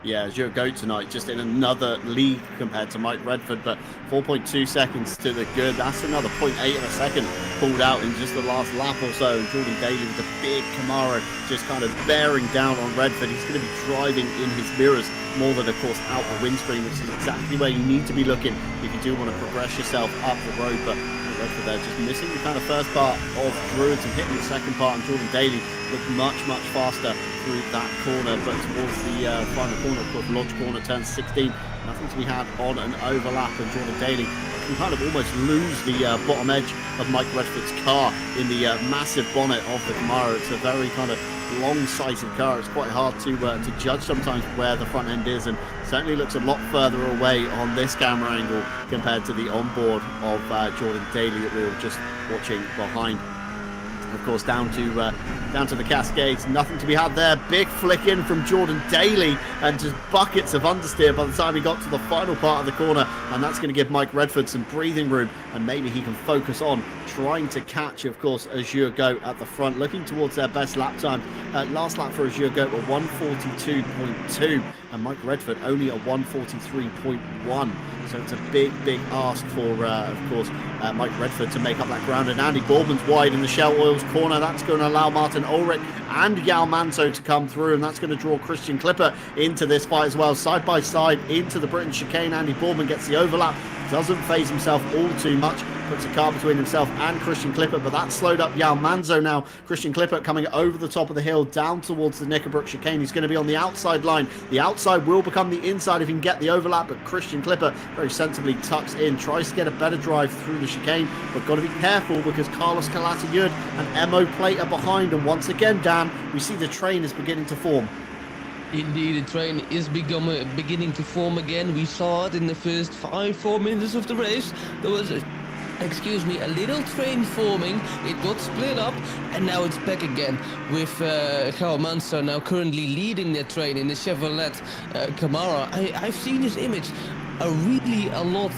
Yeah, Azure Goat tonight just in another league compared to Mike Redford, but 4.2 seconds to the good. That's another 0.8 of a second pulled out in just the last lap or so. Jordan Daly with the big Camaro just kind of bearing down on Redford. He's going to be driving in his mirrors more than, of course, out the windscreen, which is exactly where you need to be looking if you do want to progress yourself up the road. But Redford there just missing the kind of first part of Druids and hitting the second part, and Jordan Daly looked much faster through that corner. But towards the final corner, of course, Lodge corner, turn 16, nothing to be had on an overlap, and Jordan Daly can kind of almost lose the bottom edge of Mike Redford's car in the massive bonnet of the Camaro. It's a very kind of long-sighted car. It's quite hard to judge sometimes where the front end is, and certainly looks a lot further away on this camera angle compared to the onboard of Jordan Daly that we were just watching behind. Of course, down to the Cascades, nothing to be had there. Big flick in from Jordan Daly, and just buckets of understeer by the time he got to the final part of the corner, and that's going to give Mike Redford some breathing room, and maybe he can focus on trying to catch, of course, Azure Goat at the front, looking towards their best lap time. Last lap for Azure Goat were 1:42.2, and Mike Redford only a 1:43.1. So it's a big ask for, of course, Mike Redford to make up that ground. And Andy Boardman's wide in the Shell Oils corner. That's going to allow Martin Ulrich and Yao Manso to come through, and that's going to draw Christian Clipper into this fight as well. Side by side into the Britain chicane. Andy Boardman gets the overlap, doesn't phase himself all too much, puts a car between himself and Christian Clipper, but that slowed up Yao Manso now. Christian Clipper coming over the top of the hill down towards the Knickerbrook chicane. He's going to be on the outside line. The outside will become the inside if he can get the overlap, but Christian Clipper very sensibly tucks in, tries to get a better drive through the chicane, but got to be careful because Carlos Calatayud and Emo Plate are behind, and once again, Dan, we see the train is beginning to form. Indeed, the train is beginning to form again. We saw it in the first 4 minutes of the race. There was a little train forming. It got split up, and now it's back again with Yao Manso now currently leading the train in the Chevrolet Camaro. I've seen his image a lot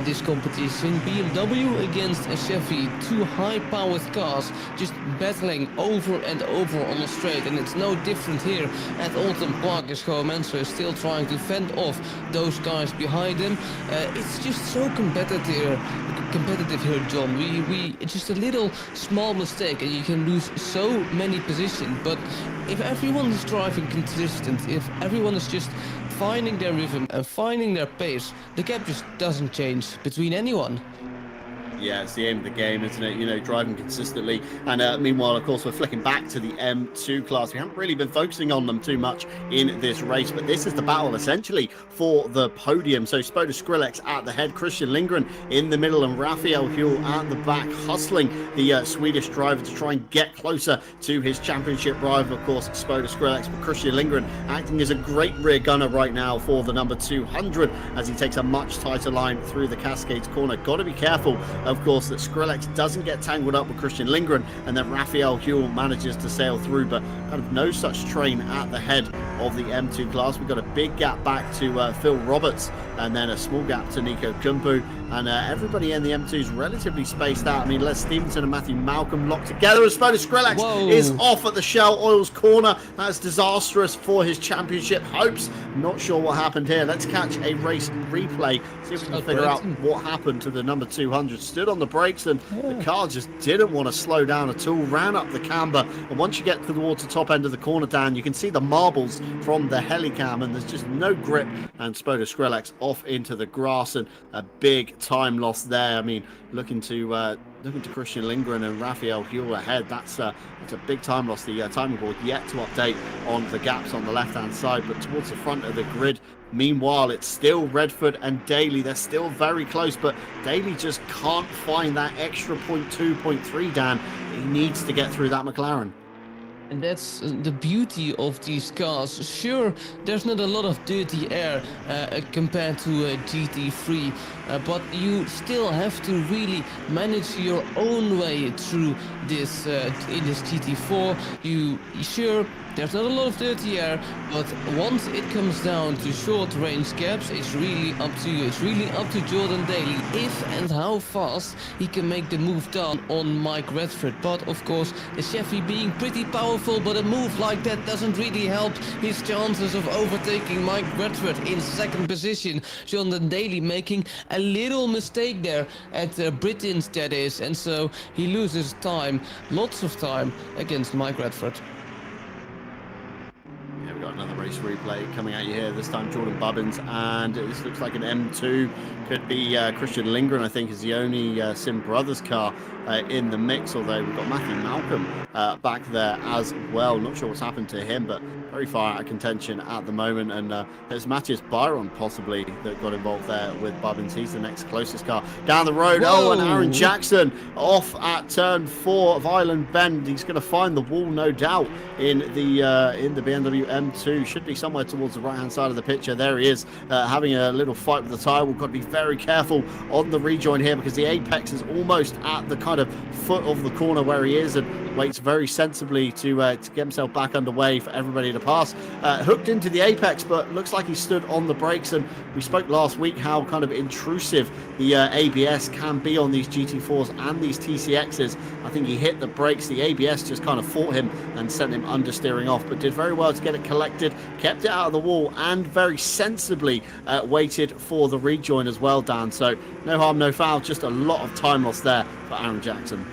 this competition. BMW against a Chevy, two high-powered cars just battling over and over on the straight, and it's no different here at Oulton Park as Yao Manso is still trying to fend off those guys behind him. It's just so competitive here, John. We just a little small mistake and you can lose so many positions, but if everyone is driving consistent, if everyone is just finding their rhythm and finding their pace, the gap just doesn't change between anyone. Yeah, it's the aim of the game, isn't it? You know, driving consistently. And meanwhile, of course, we're flicking back to the M2 class. We haven't really been focusing on them too much in this race, but this is the battle, essentially, for the podium. So Spoda Skrillex at the head, Christian Lindgren in the middle, and Raphael Huell at the back, hustling the Swedish driver to try and get closer to his championship rival, of course, Spoda Skrillex. But Christian Lindgren acting as a great rear gunner right now for the number 200 as he takes a much tighter line through the Cascades corner. Got to be careful, of course, that Skrillex doesn't get tangled up with Christian Lindgren, and then Raphael Huell manages to sail through, but kind of no such train at the head of the M2 class. We've got a big gap back to Phil Roberts, and then a small gap to Nico Kumpu, and everybody in the M2 is relatively spaced out. I mean, Les Stevenson and Matthew Malcolm locked together as Spoda Skrillex is off at the Shell Oils corner. That's disastrous for his championship hopes. Not sure what happened here. Let's catch a race replay, see if we can figure out what happened to the number 200. Stood on the brakes, and the car just didn't want to slow down at all, ran up the camber, and once you get towards the top end of the corner, Dan, you can see the marbles from the helicam, and there's just no grip, and Spoda Skrillex off into the grass, and a big time loss there. I mean, looking to Christian Lindgren and Raphael Huell ahead. That's a big time loss. The timing board yet to update on the gaps on the left-hand side, but towards the front of the grid, Meanwhile, it's still Redford and Daly. They're still very close, but Daly just can't find that extra 0.2, 0.3, Dan. He needs to get through that McLaren. And that's the beauty of these cars. Sure, there's not a lot of dirty air compared to a GT3, but you still have to really manage your own way through this in this GT4. Sure, there's not a lot of dirty air, but once it comes down to short range gaps, it's really up to you. It's really up to Jordan Daly if and how fast he can make the move down on Mike Redford. But of course, the Chevy being pretty powerful, but a move like that doesn't really help his chances of overtaking Mike Redford in second position. Jordan Daly making a little mistake there at Britain's, that is, and so he loses time, lots of time, against Mike Redford. We've got another race replay coming at you here. This time Jordan Bubbins, and this looks like an M2. Could be Christian Lindgren, I think, is the only Sim Brothers car in the mix, although we've got Matthew Malcolm back there as well. Not sure what's happened to him, but very far out of contention at the moment. And there's Matthias Byron possibly that got involved there with Bubbins. He's the next closest car down the road. Whoa. Oh, and Aaron Jackson off at turn 4 of Island Bend. He's going to find the wall, no doubt, in the BMW M2. Should be somewhere towards the right-hand side of the picture. There he is, having a little fight with the tyre. We've got to be very careful on the rejoin here because the apex is almost at the kind of foot of the corner where he is, and waits very sensibly to get himself back underway for everybody to pass. Hooked into the apex, but looks like he stood on the brakes. And we spoke last week how kind of intrusive the ABS can be on these GT4s and these TCXs. I think he hit the brakes. The ABS just kind of fought him and sent him understeering off, but did very well to get it collected, kept it out of the wall, and very sensibly waited for the rejoin as well, Dan. So no harm, no foul, just a lot of time lost there for Aaron Jackson.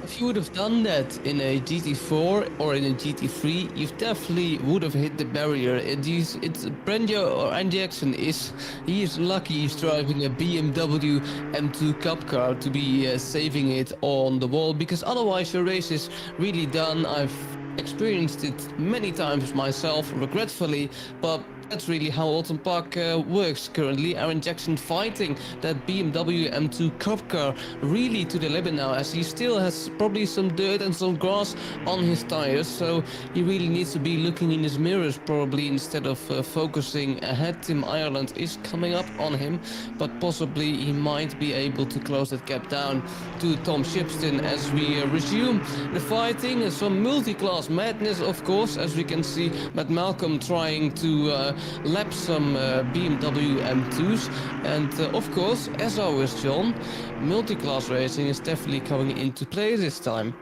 If you would have done that in a GT4 or in a GT3, you definitely would have hit the barrier. It's Brenda or Aaron Jackson he is lucky he's driving a BMW M2 Cup car to be saving it on the wall, because otherwise your race is really done. I've experienced it many times myself, regretfully, but that's really how Oulton Park works currently. Aaron Jackson fighting that BMW M2 Cup car really to the limit now, as he still has probably some dirt and some grass on his tires, so he really needs to be looking in his mirrors probably instead of focusing ahead. Tim Ireland is coming up on him, but possibly he might be able to close that gap down to Tom Shipston as we resume the fighting. Some multi-class madness, of course, as we can see Matt Malcolm trying to lap some BMW M2s, and of course, as always, John, multi-class racing is definitely coming into play this time.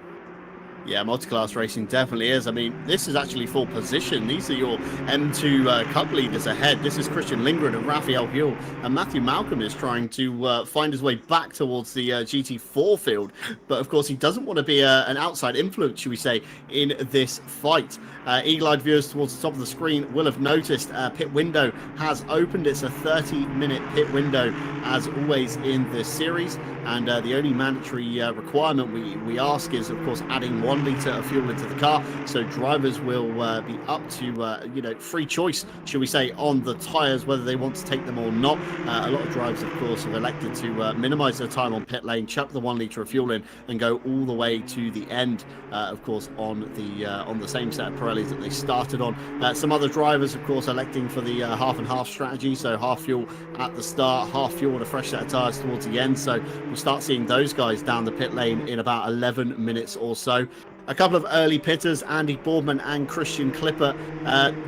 Yeah, multi-class racing definitely is. I mean, this is actually full position. These are your M2 Cup leaders ahead. This is Christian Lindgren and Raphael Buell, and Matthew Malcolm is trying to find his way back towards the GT4 field. But of course, he doesn't want to be an outside influence, should we say, in this fight. Eagle-eyed viewers towards the top of the screen will have noticed pit window has opened. It's a 30-minute pit window, as always in this series. And the only mandatory requirement we ask is, of course, adding 1 litre of fuel into the car. So drivers will be up to, free choice, should we say, on the tyres, whether they want to take them or not. A lot of drivers, of course, have elected to minimise their time on pit lane, chuck the 1 litre of fuel in, and go all the way to the end, of course, on the same set of Pirellis that they started on. Some other drivers, of course, electing for the half and half strategy, so half fuel at the start, half fuel and a fresh set of tyres towards the end. So we'll start seeing those guys down the pit lane in about 11 minutes or so. A couple of early pitters, Andy Boardman and Christian Clipper.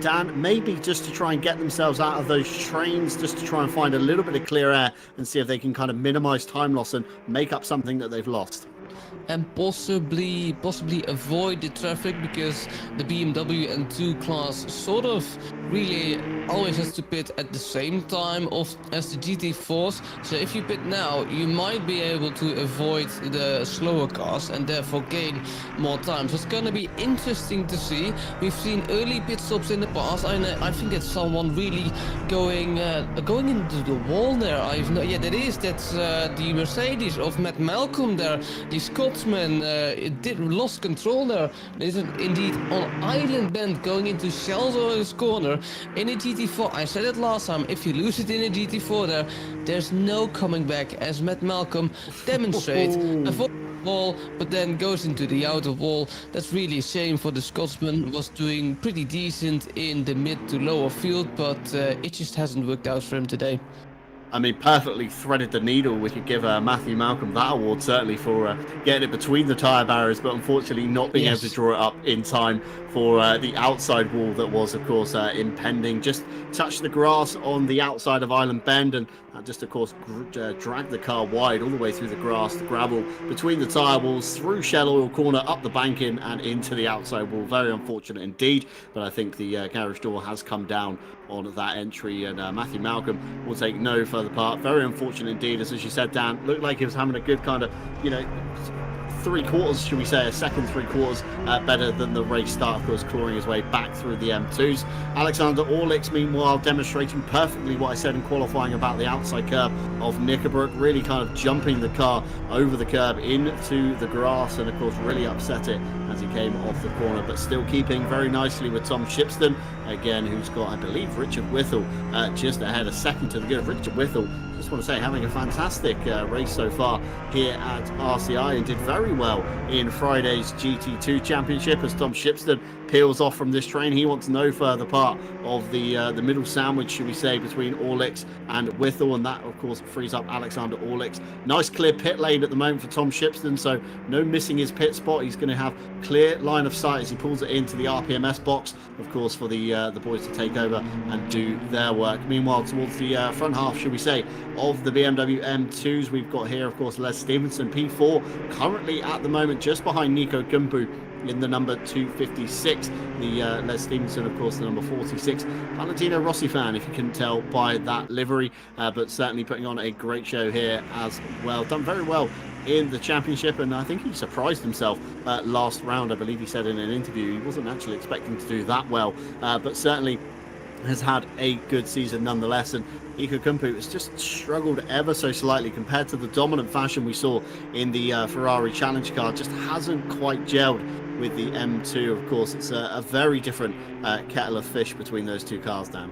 Dan, maybe just to try and get themselves out of those trains, just to try and find a little bit of clear air and see if they can kind of minimise time loss and make up something that they've lost. And possibly avoid the traffic, because the BMW M2 class sort of really always has to pit at the same time as the GT4s. So if you pit now, you might be able to avoid the slower cars and therefore gain more time. So it's gonna be interesting to see. We've seen early pit stops in the past, and I think it's someone really going into the wall there. That's the Mercedes of Matt Malcolm there. The Scotsman lost control there. This is indeed on Island Bend going into Shells over his corner in a GT GT4, I said it last time, if you lose it in a GT4 there's no coming back, as Matt Malcolm demonstrates. Avoid the wall, but then goes into the outer wall. That's really a shame, for the Scotsman was doing pretty decent in the mid to lower field, but it just hasn't worked out for him today. I mean, perfectly threaded the needle. We could give Matthew Malcolm that award, certainly, for getting it between the tyre barriers, but unfortunately not being able to draw it up in time for the outside wall that was, of course, impending. Just touched the grass on the outside of Island Bend, and just, of course, dragged the car wide all the way through the grass, the gravel, between the tyre walls, through Shell Oil Corner, up the banking, and into the outside wall. Very unfortunate indeed, but I think the garage door has come down on that entry, and Matthew Malcolm will take no further part. Very unfortunate indeed, as you said, Dan. Looked like he was having a good kind of, you know, 3/4, should we say, a second 3/4 better than the race start, of course, clawing his way back through the M2s. Alexander Orlix, meanwhile, demonstrating perfectly what I said in qualifying about the outside curb of Knickerbrook, really kind of jumping the car over the curb into the grass, and of course really upset it as he came off the corner, but still keeping very nicely with Tom Shipston, again, who's got, I believe, Richard Whittle just ahead, a second to the good. Richard Whittle, just want to say, having a fantastic race so far here at RCI, and did very well in Friday's GT2 Championship, as Tom Shipston peels off from this train. He wants no further part of the middle sandwich, should we say, between Orlix and Whittle, and that, of course, frees up Alexander Orlix. Nice clear pit lane at the moment for Tom Shipston, so no missing his pit spot. He's going to have clear line of sight as he pulls it into the RPMS box, of course, for the boys to take over and do their work. Meanwhile, towards the front half, should we say, of the BMW M2s, we've got here, of course, Les Stevenson, P4, currently at the moment just behind Nico Kumpu in the number 256. The Les Stevenson, of course, the number 46. Valentino Rossi fan, if you couldn't tell by that livery, but certainly putting on a great show here as well. Done very well in the championship, and I think he surprised himself last round. I believe he said in an interview he wasn't actually expecting to do that well, but certainly has had a good season nonetheless. And Iko Kumpu has just struggled ever so slightly compared to the dominant fashion we saw in the Ferrari Challenge car. Just hasn't quite gelled with the M2. Of course, it's a very different kettle of fish between those two cars, Dan.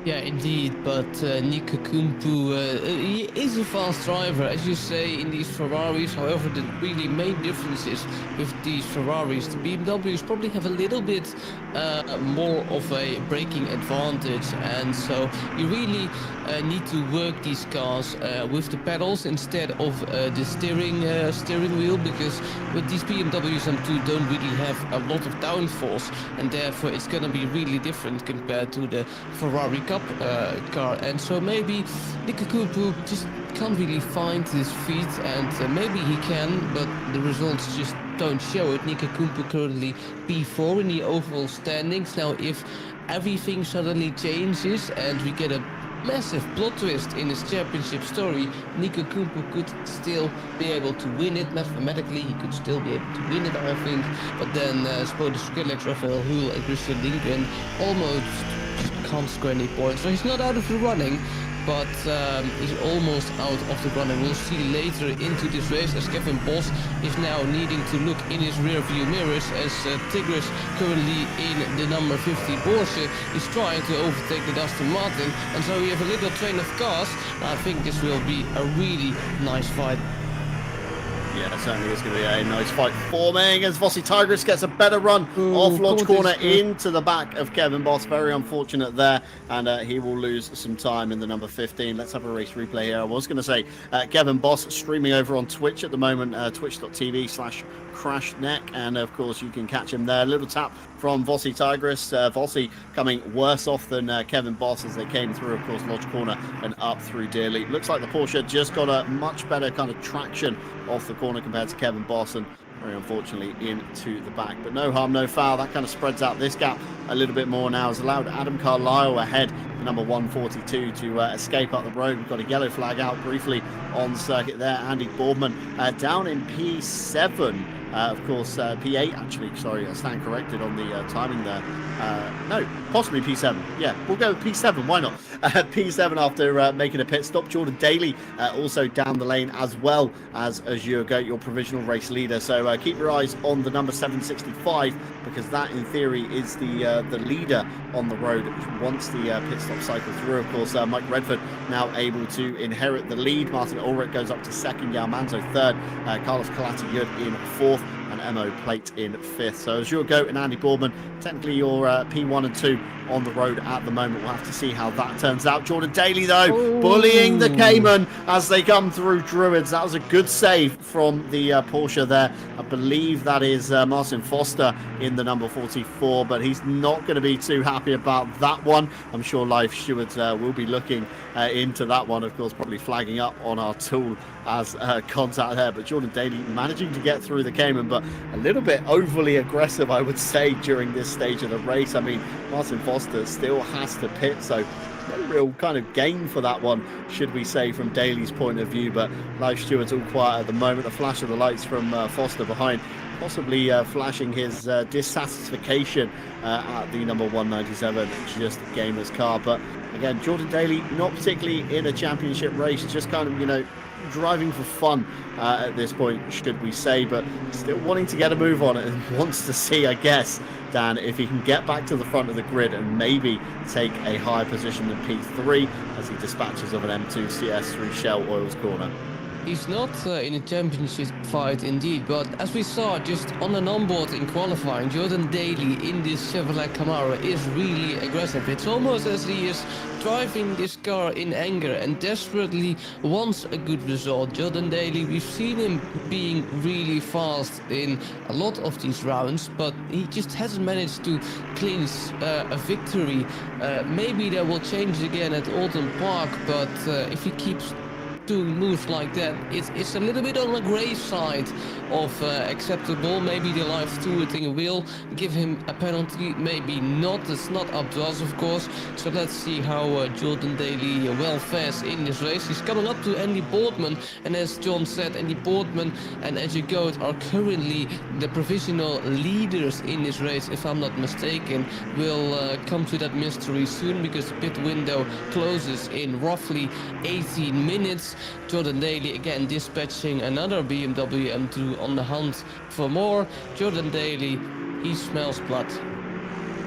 Yeah, indeed, but Nico Kumpu, he is a fast driver, as you say, in these Ferraris. However, the really main difference is with these Ferraris, the BMWs probably have a little bit more of a braking advantage, and so you really need to work these cars with the pedals instead of the steering wheel, because with these BMWs M2 don't really have a lot of downforce, and therefore it's gonna be really different compared to the Ferrari car. And so maybe Nico Kumpu just can't really find his feet, and maybe he can, but the results just don't show it. Nico Kumpu currently P4 in the overall standings. Now, if everything suddenly changes and we get a massive plot twist in his championship story, Nico Kumpu could still be able to win it. Mathematically, he could still be able to win it, I think. But then Spoda Skrillex, Raphael Hull and Christian Lindgren almost can't score any points. So he's not out of the running, but he's almost out of the running. We'll see later into this race as Kevin Bos is now needing to look in his rear view mirrors, as Tigris, currently in the number 50 Porsche, is trying to overtake the Aston Martin, and so we have a little train of cars. I think this will be a really nice fight. Yeah, certainly is going to be a nice fight forming as Vossi Tigris gets a better run off Lodge Corner into the back of Kevin Boss. Very unfortunate there, and he will lose some time in the number 15. Let's have a race replay here. I was going to say Kevin Boss streaming over on Twitch at the moment, twitch.tv/crashneck, and of course you can catch him there. Little tap from Vossi Tigris. Vossi coming worse off than Kevin Boss as they came through, of course, Lodge Corner and up through Dearly. Looks like the Porsche just got a much better kind of traction off the corner compared to Kevin Boss, and very unfortunately into the back. But no harm, no foul. That kind of spreads out this gap a little bit more now. Has allowed Adam Carlisle ahead, number 142, to escape up the road. We've got a yellow flag out briefly on circuit there. Andy Boardman down in P7. Of course, P8 actually, sorry, I stand corrected on the timing there. No, possibly P7. Yeah, we'll go with P7, why not? P7 after making a pit stop. Jordan Daly also down the lane, as well as Azure Goat, your provisional race leader. So keep your eyes on the number 765, because that in theory is the leader on the road once the pit stop cycle through. Of course, Mike Redford now able to inherit the lead. Martin Ulrich goes up to second, Yao Manzo third, Carlos Calatayud in fourth, and Mo Plate in fifth. So Azure Goat and Andy Boardman, technically your P1 and 2 on the road at the moment. We'll have to see how that turns out. Jordan Daly, though, bullying the Cayman as they come through Druids. That was a good save from the Porsche there. I believe that is Martin Foster in the number 44, but he's not going to be too happy about that one. I'm sure Live Stewards will be looking into that one, of course, probably flagging up on our tool as contact there. But Jordan Daly managing to get through the Cayman, but a little bit overly aggressive, I would say, during this stage of the race. I mean, Martin Foster still has to pit, so no real kind of gain for that one, should we say, from Daly's point of view. But Live Stewards all quiet at the moment. A flash of the lights from Foster behind, possibly flashing his dissatisfaction at the number 197 Just Gamers car. But again, Jordan Daly not particularly in a championship race, just kind of, you know, driving for fun at this point, should we say, but still wanting to get a move on it, and wants to see, I guess, Dan, if he can get back to the front of the grid and maybe take a higher position than P3 as he dispatches of an M2 CS through Shell Oil's corner. He's not in a championship fight indeed, but as we saw just on an onboard in qualifying, Jordan Daly in this Chevrolet Camaro is really aggressive. It's almost as he is driving this car in anger and desperately wants a good result. Jordan Daly, we've seen him being really fast in a lot of these rounds, but he just hasn't managed to clinch a victory. Maybe that will change again at Oulton Park, but if he keeps doing moves like that, it's a little bit on the grey side of acceptable. Maybe the live stewarding will give him a penalty, maybe not. It's not up to us, of course. So let's see how Jordan Daly well fares in this race. He's coming up to Andy Boardman, and as John said, Andy Boardman and Azure Goat are currently the provisional leaders in this race, if I'm not mistaken. We'll come to that mystery soon, because the pit window closes in roughly 18 minutes. Jordan Daly again dispatching another BMW M2 on the hunt for more. Jordan Daly, he smells blood.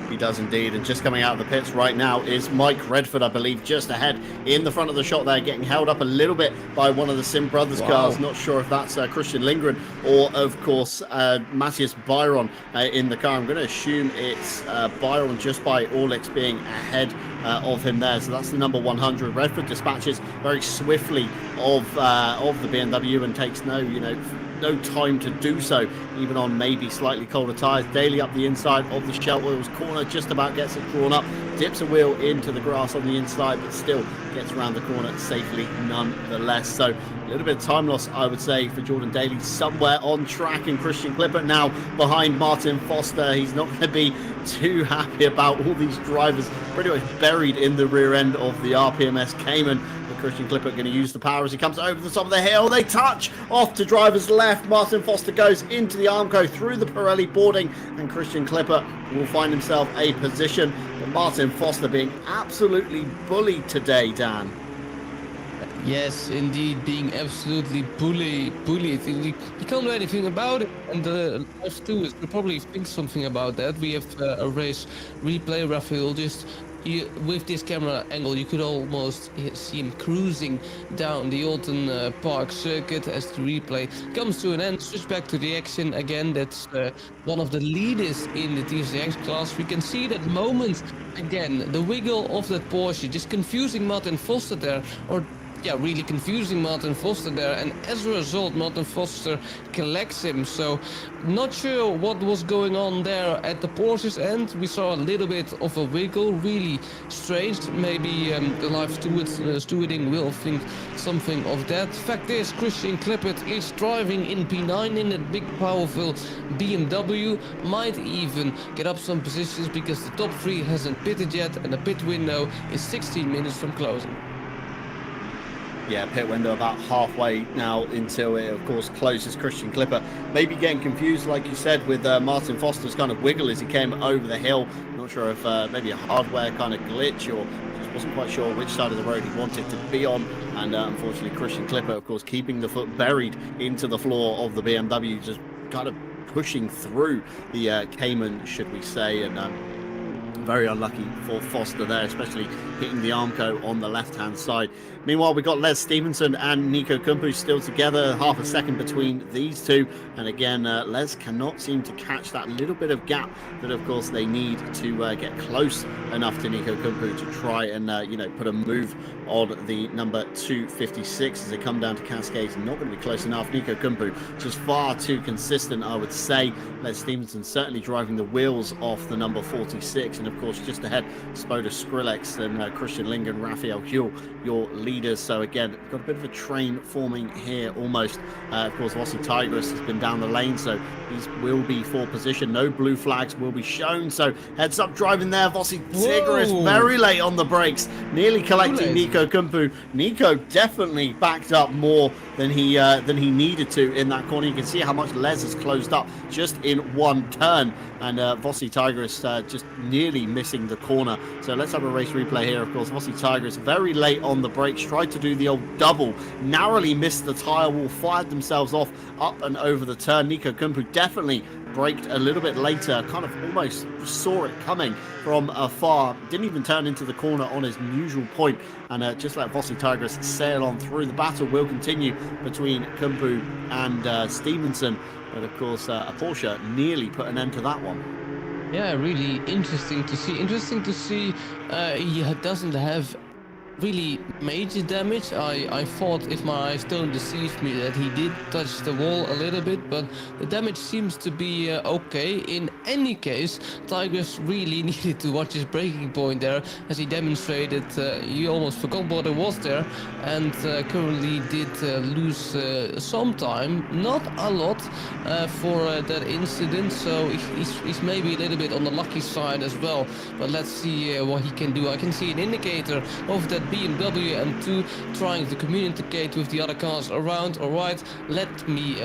He does indeed, and just coming out of the pits right now is Mike Redford, I believe, just ahead in the front of the shot there, getting held up a little bit by one of the Sim Brothers cars. Not sure if that's Christian Lindgren or, of course, Matthias Byron in the car. I'm going to assume it's Byron, just by Orlix being ahead of him there. So that's the number 100. Redford dispatches very swiftly of the BMW and takes no time to do so, even on maybe slightly colder tyres. Daly up the inside of the Shell Oil's corner, just about gets it drawn up, dips a wheel into the grass on the inside, but still gets around the corner safely nonetheless. So a little bit of time loss, I would say, for Jordan Daly somewhere on track. And Christian Clipper now behind Martin Foster. He's not going to be too happy about all these drivers pretty much buried in the rear end of the RPMS Cayman. Christian Clipper going to use the power as he comes over the top of the hill. They touch off to driver's left. Martin Foster goes into the Armco through the Pirelli boarding, and Christian Clipper will find himself a position. But Martin Foster being absolutely bullied today, Dan. Yes, indeed, being absolutely bullied. You can't do anything about it, and the live stewards will probably think something about that. We have a race replay. Raphael just with this camera angle, you could almost see him cruising down the Oulton Park circuit as the replay comes to an end. Switch back to the action again. That's one of the leaders in the TCX class. We can see that moment again, the wiggle of that Porsche, just confusing Martin Foster there, or really confusing Martin Foster there, and as a result Martin Foster collects him. So not sure what was going on there at the Porsche's end. We saw a little bit of a wiggle, really strange. Maybe the live stewarding will think something of that. Fact is, Christian Clippert is driving in P9 in a big powerful BMW, might even get up some positions because the top three hasn't pitted yet, and the pit window is 16 minutes from closing. Yeah, pit window about halfway now until it, of course, closes. Christian Clipper maybe getting confused, like you said, with Martin Foster's kind of wiggle as he came over the hill. Not sure if maybe a hardware kind of glitch, or just wasn't quite sure which side of the road he wanted to be on. And unfortunately, Christian Clipper, of course, keeping the foot buried into the floor of the BMW, just kind of pushing through the Cayman, should we say, and very unlucky for Foster there, especially hitting the Armco on the left-hand side. Meanwhile, we've got Les Stevenson and Nico Kumpu still together, half a second between these two. And again, Les cannot seem to catch that little bit of gap that, of course, they need to get close enough to Nico Kumpu to try and, put a move on the number 256 as they come down to Cascades. Not going to be close enough. Nico Kumpu just far too consistent, I would say. Les Stevenson certainly driving the wheels off the number 46. And, of course, just ahead, Spoda Skrillex and Christian Lingen, Raphael Huell, your leaders. So again, got a bit of a train forming here almost. Of course, Vossi Tigris has been down the lane, so he will be for position. No blue flags will be shown. So heads up driving there. Vossi Tigris very late on the brakes, nearly collecting Nico Kumpu. Nico definitely backed up more than he needed to in that corner. You can see how much Les has closed up just in one turn, and Vossi Tigris just nearly missing the corner. So let's have a race replay here. Of course, Vossi Tigris very late on the brakes, tried to do the old double, narrowly missed the tyre wall, fired themselves off up and over the turn. Nico Kumpu definitely braked a little bit later, kind of almost saw it coming from afar, didn't even turn into the corner on his usual point, and just let Vossi Tigris sail on through. The battle will continue between Kumpu and Stevenson, but of course a Porsche nearly put an end to that one. Yeah, really interesting to see. He doesn't have really major damage. I thought, if my eyes don't deceive me, that he did touch the wall a little bit, but the damage seems to be okay. In any case, Tigris really needed to watch his braking point there, as he demonstrated he almost forgot what it was there, and currently did lose some time, not a lot, for that incident, so he's maybe a little bit on the lucky side as well. But let's see what he can do. I can see an indicator of that BMW M2 trying to communicate with the other cars around. All right, let me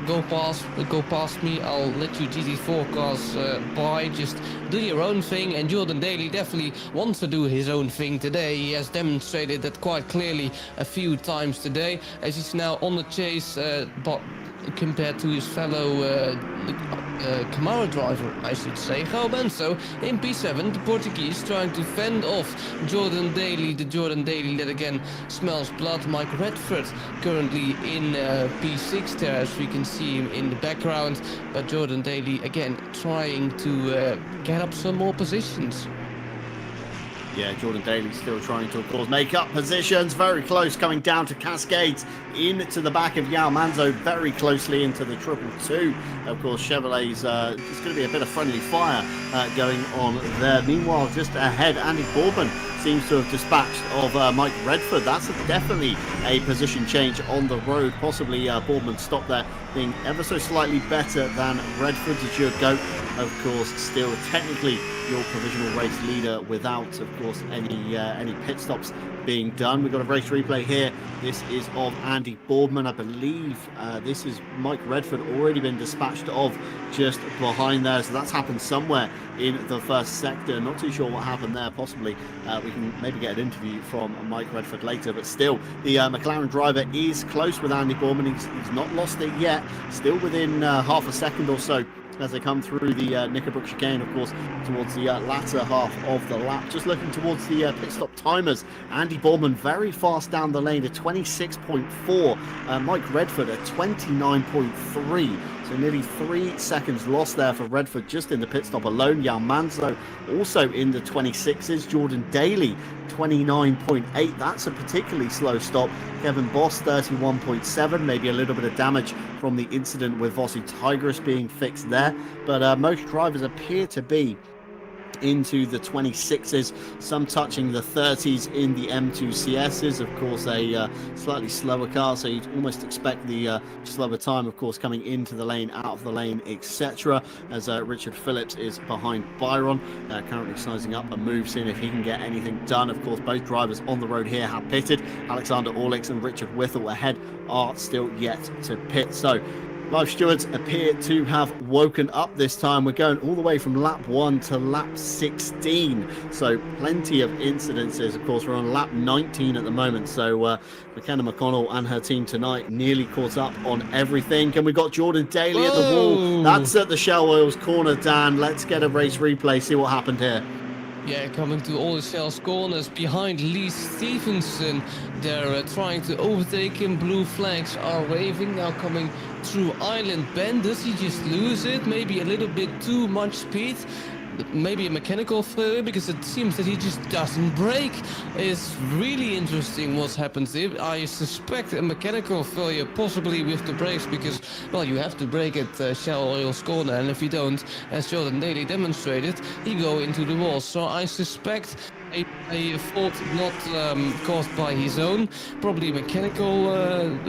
go past me. I'll let you GT4 cars by. Just do your own thing. And Jordan Daly definitely wants to do his own thing today. He has demonstrated that quite clearly a few times today, as he's now on the chase, but compared to his fellow Camaro driver, I should say, João Benso in P7, the Portuguese, trying to fend off Jordan Daly, the Jordan Daly that again smells blood. Mike Redford currently in P6 there, as we can see him in the background, but Jordan Daly again trying to get up some more positions. Yeah, Jordan Daly still trying to, of course, make up positions. Very close, coming down to Cascades, into the back of João Manzo, very closely into the 222. Of course, Chevrolet's it's going to be a bit of friendly fire going on there. Meanwhile, just ahead, Andy Boardman seems to have dispatched of Mike Redford. That's definitely a position change on the road. Possibly Boardman stopped there, being ever so slightly better than Redford. As your GOAT, of course, still technically your provisional race leader without, of course, any pit stops being done. We've got a race replay here. This is of Andy Boardman. I believe this is Mike Redford already been dispatched of just behind there. So that's happened somewhere in the first sector. Not too sure what happened there. Possibly we can maybe get an interview from Mike Redford later. But still, the McLaren driver is close with Andy Boardman. He's not lost it yet. Still within half a second or so as they come through the Knickerbrook chicane, of course, towards the latter half of the lap. Just looking towards the pit stop timers, Andy Boardman very fast down the lane at 26.4, Mike Redford at 29.3. So nearly 3 seconds lost there for Redford just in the pit stop alone. João Manzo also in the 26s. Jordan Daly 29.8. That's a particularly slow stop. Kevin Boss 31.7. Maybe a little bit of damage from the incident with Vossi Tigris being fixed there. But most drivers appear to be back into the 26s, some touching the 30s in the M2 CSs. Of course, a slightly slower car, so you'd almost expect the slower time, of course, coming into the lane, out of the lane, etc. As Richard Phillips is behind Byron, currently sizing up a move, seeing if he can get anything done. Of course, both drivers on the road here have pitted. Alexander Orlix and Richard Whittle ahead are still yet to pit. So live stewards appear to have woken up this time. We're going all the way from lap 1 to lap 16. So plenty of incidences. Of course, we're on lap 19 at the moment. So McKenna McConnell and her team tonight nearly caught up on everything. And we've got Jordan Daly at the wall. That's at the Shell Oils corner, Dan. Let's get a race replay, see what happened here. Yeah, coming to all the Shell's corners behind Lee Stevenson. They're trying to overtake him. Blue flags are waving. Now coming through Island Bend. Does he just lose it? Maybe a little bit too much speed. Maybe a mechanical failure, because it seems that he just doesn't brake. It's really interesting what's happened here. I suspect a mechanical failure, possibly with the brakes, because, well, you have to brake at Shell Oil's corner, and if you don't, as Jordan Daly demonstrated, you go into the wall. So I suspect a fault not caused by his own, probably mechanical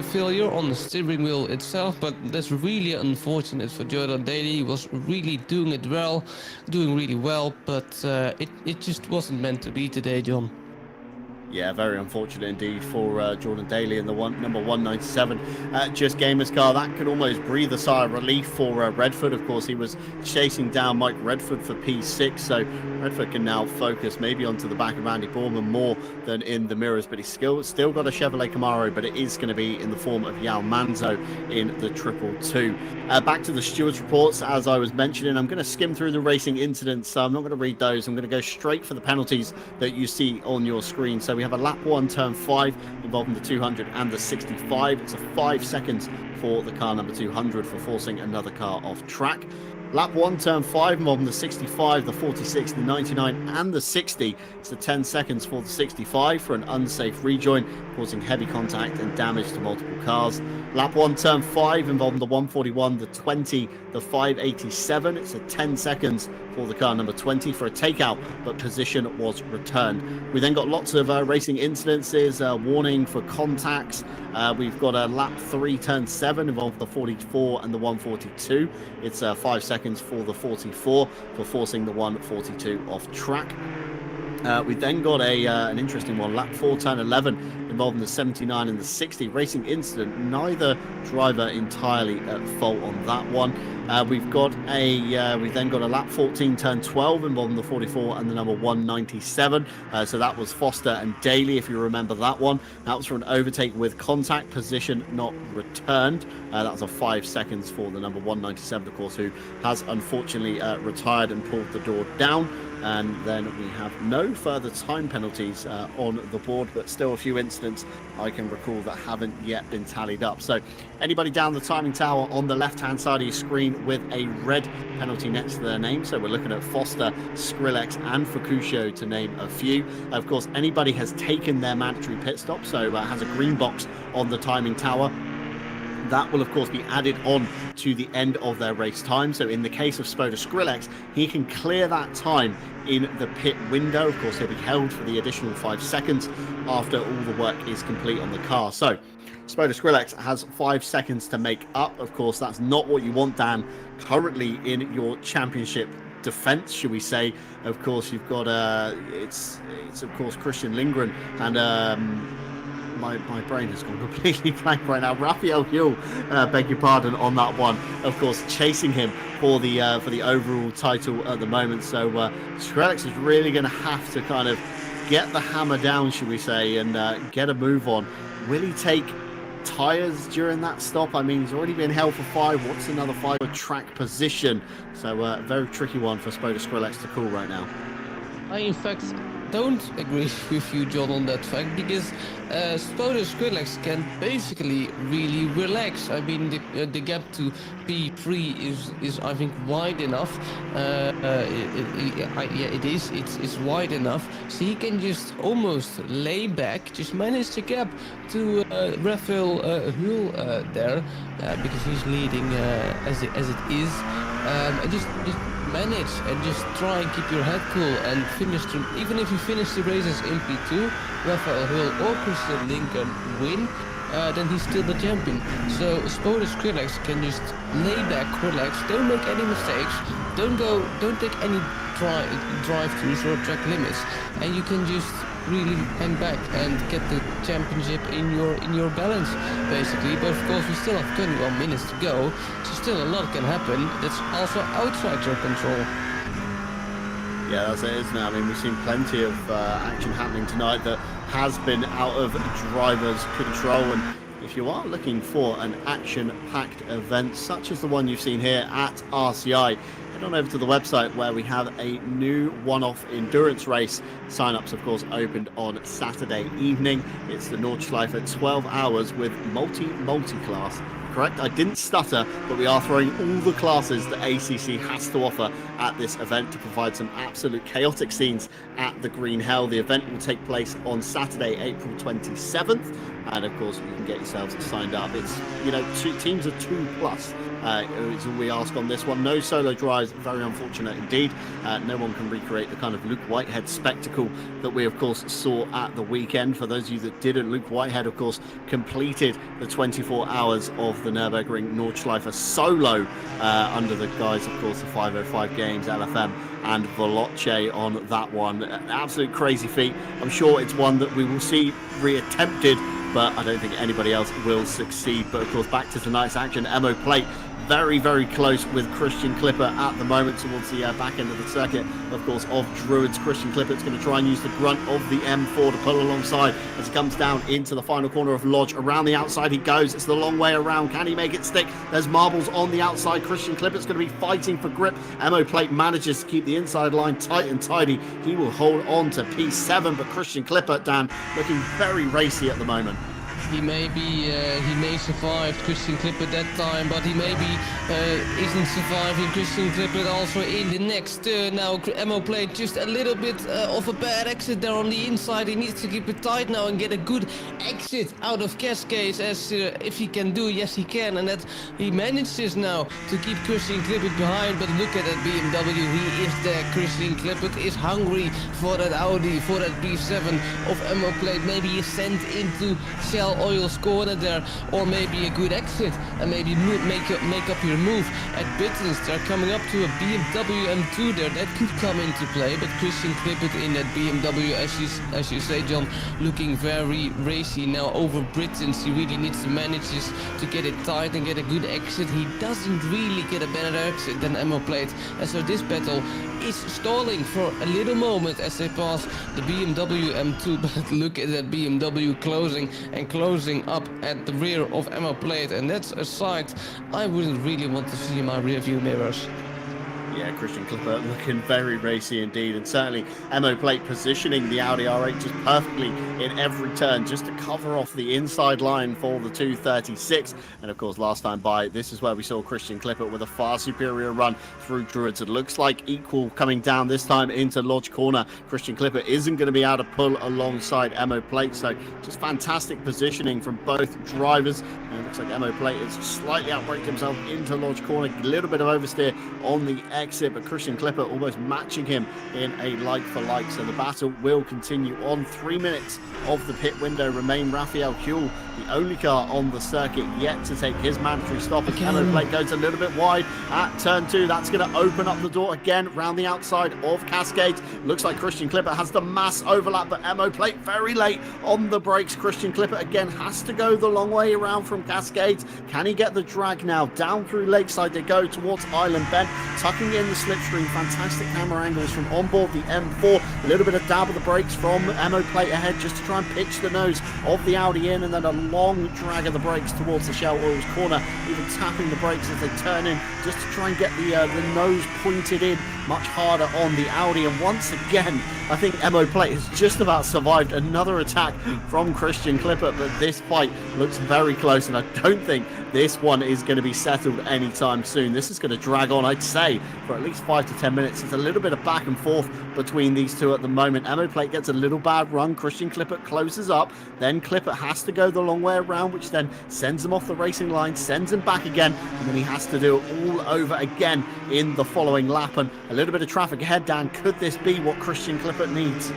failure on the steering wheel itself, but that's really unfortunate for Jordan Daly. He was really doing really well, but it just wasn't meant to be today, John. Yeah, very unfortunate indeed for Jordan Daly in the number 197 Just Gamers car. That could almost breathe a sigh of relief for Redford. Of course, he was chasing down Mike Redford for P6, so Redford can now focus maybe onto the back of Andy Borman more than in the mirrors, but he's still got a Chevrolet Camaro, but it is going to be in the form of Yao Manzo in the 222. Back to the stewards reports, as I was mentioning. I'm going to skim through the racing incidents, so I'm not going to read those. I'm going to go straight for the penalties that you see on your screen. So we have a lap 1, turn 5, involving the 200 and the 65. It's a 5 seconds for the car number 200 for forcing another car off track. Lap 1, turn 5, involving the 65, the 46, the 99 and the 60. It's the 10 seconds for the 65 for an unsafe rejoin, causing heavy contact and damage to multiple cars. Lap 1, turn 5, involving the 141, the 20, the 587. It's a 10 seconds for the car number 20 for a takeout, but position was returned. We then got lots of racing incidences, warning for contacts. We've got a lap 3, turn 7, involving the 44 and the 142. It's 5 seconds for the 44 for forcing the 142 off track. We then got an interesting one, lap 4, turn 11, involving the 79 and the 60 racing incident. Neither driver entirely at fault on that one. We've then got a lap 14, turn 12, involving the 44 and the number 197. So that was Foster and Daly, if you remember that one. That was for an overtake with contact, position not returned. That was a 5 seconds for the number 197, of course, who has unfortunately retired and pulled the door down. And then we have no further time penalties on the board, but still a few incidents I can recall that haven't yet been tallied up. So anybody down the timing tower on the left-hand side of your screen with a red penalty next to their name. So we're looking at Foster, Skrillex and Fukusho, to name a few. Of course, anybody has taken their mandatory pit stop, so has a green box on the timing tower. That will, of course, be added on to the end of their race time. So in the case of Spoda Skrillex, he can clear that time in the pit window. Of course, he'll be held for the additional 5 seconds after all the work is complete on the car. So Spoda Skrillex has 5 seconds to make up. Of course, that's not what you want, Dan, currently in your championship defense, should we say. Of course, you've got it's of course Christian Lindgren and my brain has gone completely blank right now. Raphael Huell, beg your pardon on that one. Of course, chasing him for the overall title at the moment. So Skrillex is really going to have to kind of get the hammer down, should we say, and get a move on. Will he take tyres during that stop? I mean, he's already been held for 5. What's another 5 track position? So very tricky one for Spoda Skrillex to call right now. I, in fact, don't agree with you, John, on that fact, because Spoda Skrillex can basically really relax. I mean, the gap to P3 is I think wide enough. It is. It's wide enough, so he can just almost lay back, just manage the gap to Raphael Huell there, because he's leading as it is. Just manage and just try and keep your head cool and finish them. Even if you finish the races in P2, Rafael Hill or Christian Lincoln win, then he's still the champion. So Spoda Skrillex can just lay back, relax, don't make any mistakes, don't take any drive-throughs or track limits, and you can just really hang back and get the championship in your balance, basically. But of course we still have 21 minutes to go, so still a lot can happen. That's also outside your control. Yeah, that's it, isn't it? I mean, we've seen plenty of action happening tonight that has been out of drivers' control. And if you are looking for an action-packed event such as the one you've seen here at RCI, head on over to the website where we have a new one-off endurance race. Sign-ups, of course, opened on Saturday evening. It's the Nordschleife 12 hours with multi-class. Correct? I didn't stutter, but we are throwing all the classes that ACC has to offer at this event to provide some absolute chaotic scenes at the Green Hell. The event will take place on Saturday, April 27th, and of course you can get yourselves signed up. It's, you know, teams of 2+. Is all we ask on this one. No solo drives, very unfortunate indeed. No one can recreate the kind of Luke Whitehead spectacle that we of course saw at the weekend. For those of you that didn't, Luke Whitehead of course completed the 24 hours of the Nürburgring Nordschleife solo under the guise of course of 505 Games, LFM and Veloce on that one. An absolute crazy feat. I'm sure it's one that we will see reattempted, but I don't think anybody else will succeed. But of course, back to tonight's action. Emo Plate very, very close with Christian Clipper at the moment towards the back end of the circuit, of course, of Druids. Christian Clipper's going to try and use the grunt of the M4 to pull alongside as he comes down into the final corner of Lodge. Around the outside he goes. It's the long way around. Can he make it stick? There's marbles on the outside. Christian Clipper's going to be fighting for grip. Emo Plate manages to keep the inside line tight and tidy. He will hold on to P7, but Christian Clipper, Dan, looking very racy at the moment. He may survive Christian Clipper that time, but he maybe isn't surviving Christian Clipper also in the next turn. Now Emo Plate just a little bit of a bad exit there on the inside. He needs to keep it tight now and get a good exit out of Cascades, as if he can do, yes he can, and that he manages now to keep Christian Clipper behind. But look at that BMW, he is there. Christian Clipper is hungry for that Audi, for that B7 of Emo Plate. Maybe a sent into Shell Oil's corner there, or maybe a good exit, and maybe make up your move at Bittens. They're coming up to a BMW M2 there. That could come into play, but Christian Clipper in that BMW, as you say, John, looking very racy now over Britons. He really needs to manage to get it tight and get a good exit. He doesn't really get a better exit than Emo Plate, and so this battle is stalling for a little moment as they pass the BMW M2. But look at that BMW closing up at the rear of Emo Plate, and that's a sight I wouldn't really want to see in my rearview mirrors. Yeah, Christian Clipper looking very racy indeed, and certainly Emo Plate positioning the Audi R8 just perfectly in every turn just to cover off the inside line for the 236. And of course, last time by, this is where we saw Christian Clipper with a far superior run through Druids. It looks like equal coming down this time into Lodge Corner. Christian Clipper isn't going to be able to pull alongside Emo Plate, so just fantastic positioning from both drivers. And it looks like Emo Plate has slightly outbraked himself into Lodge Corner. A little bit of oversteer on the exit, but Christian Clipper almost matching him in a like-for-like. So the battle will continue on. 3 minutes of the pit window remain. Raphael Huell, the only car on the circuit yet to take his mandatory stop. As Emo Plate goes a little bit wide at turn 2. That's going to open up the door again round the outside of Cascades. Looks like Christian Clipper has the mass overlap, but Emo Plate very late on the brakes. Christian Clipper again has to go the long way around from Cascades. Can he get the drag now? Down through Lakeside they go towards Island Bend, tucking in the slipstream. Fantastic camera angles from on board the M4. A little bit of dab of the brakes from Emo Plate ahead just to try and pitch the nose of the Audi in, and then a long drag of the brakes towards the Shell Oils corner, even tapping the brakes as they turn in just to try and get the nose pointed in much harder on the Audi. And once again, I think Emo Plate has just about survived another attack from Christian Clipper, but this fight looks very close, and I don't think this one is going to be settled anytime soon. This is going to drag on, I'd say, for at least 5 to 10 minutes. It's a little bit of back and forth between these two at the moment. Emo Plate gets a little bad run. Christian Clipper closes up. Then Clipper has to go the long way around, which then sends him off the racing line, sends him back again, and then he has to do it all over again in the following lap. And a little bit of traffic ahead, Dan. Could this be what Christian Clipper needs?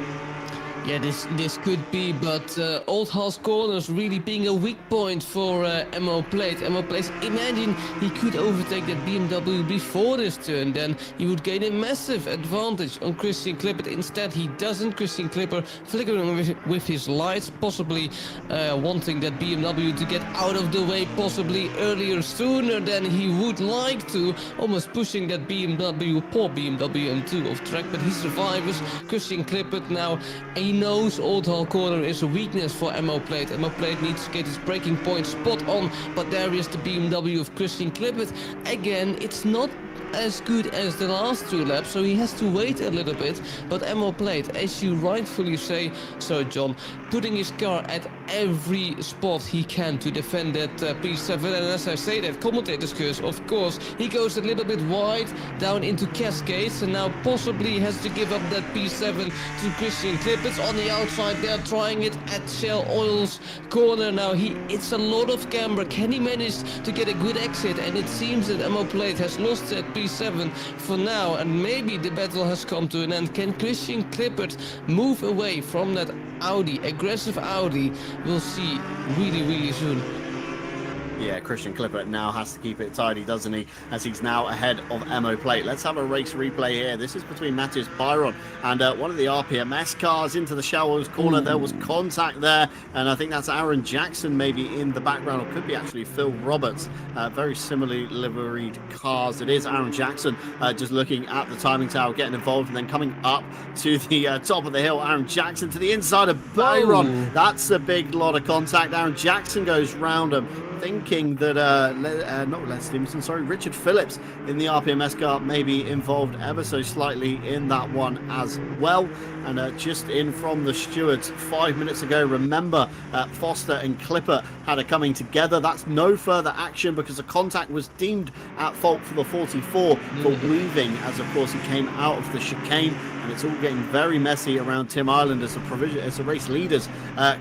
Yeah, this could be, but Old House Corners really being a weak point for Emo Plate. Emo Plate, imagine he could overtake that BMW before this turn, then he would gain a massive advantage on Christian Clipper. Instead, he doesn't. Christian Clipper flickering with his lights, possibly wanting that BMW to get out of the way, possibly earlier, sooner than he would like to, almost pushing that BMW, poor BMW M2 off track, but he survives. Christian Clipper now, he knows Old Hall Corner is a weakness for Emo Plate. Emo Plate needs to get his braking point spot on, but there is the BMW of Christian Clipper. Again, it's not as good as the last 2 laps, so he has to wait a little bit. But Emo Plate, as you rightfully say, so John, putting his car at every spot he can to defend that P7. And as I say that, commentator's curse, of course, he goes a little bit wide down into Cascades, and now possibly has to give up that P7 to Christian Clippers on the outside. They're trying it at Shell Oil's corner now. It's a lot of camber. Can he manage to get a good exit? And it seems that Emo Plate has lost that P7 for now, and maybe the battle has come to an end. Can Christian Clippert move away from that Audi, aggressive Audi? We'll see really, really soon. Yeah, Christian Clipper now has to keep it tidy, doesn't he, as he's now ahead of Emo Plate. Let's have a race replay here. This is between Matthias Byron and one of the RPMS cars into the Shell corner. Ooh. There was contact there, and I think that's Aaron Jackson maybe in the background, or could be actually Phil Roberts. Very similarly liveried cars. It is Aaron Jackson just looking at the timing tower, getting involved, and then coming up to the top of the hill. Aaron Jackson to the inside of Byron. Ooh. That's a big lot of contact. Aaron Jackson goes round him, thinking that not Les Stevenson, sorry, Richard Phillips in the RPMS car maybe involved ever so slightly in that one as well. And just in from the stewards 5 minutes ago, remember Foster and Clipper had a coming together. That's no further action because the contact was deemed at fault for the 44 for weaving, as of course he came out of the chicane. And it's all getting very messy around Tim Ireland as the race leaders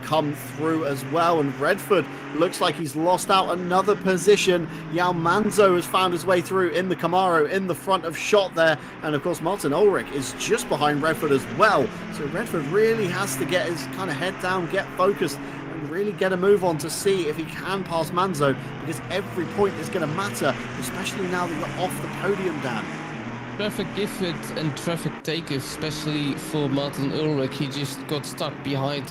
come through as well. And Redford looks like he's lost out another position. Yao Manzo has found his way through in the Camaro in the front of shot there. And of course, Martin Ulrich is just behind Redford as well. So Redford really has to get his kind of head down, get focused, and really get a move on to see if he can pass Manzo, because every point is going to matter, especially now that you're off the podium, Dan. Traffic given and traffic taken, especially for Martin Ulrich. He just got stuck behind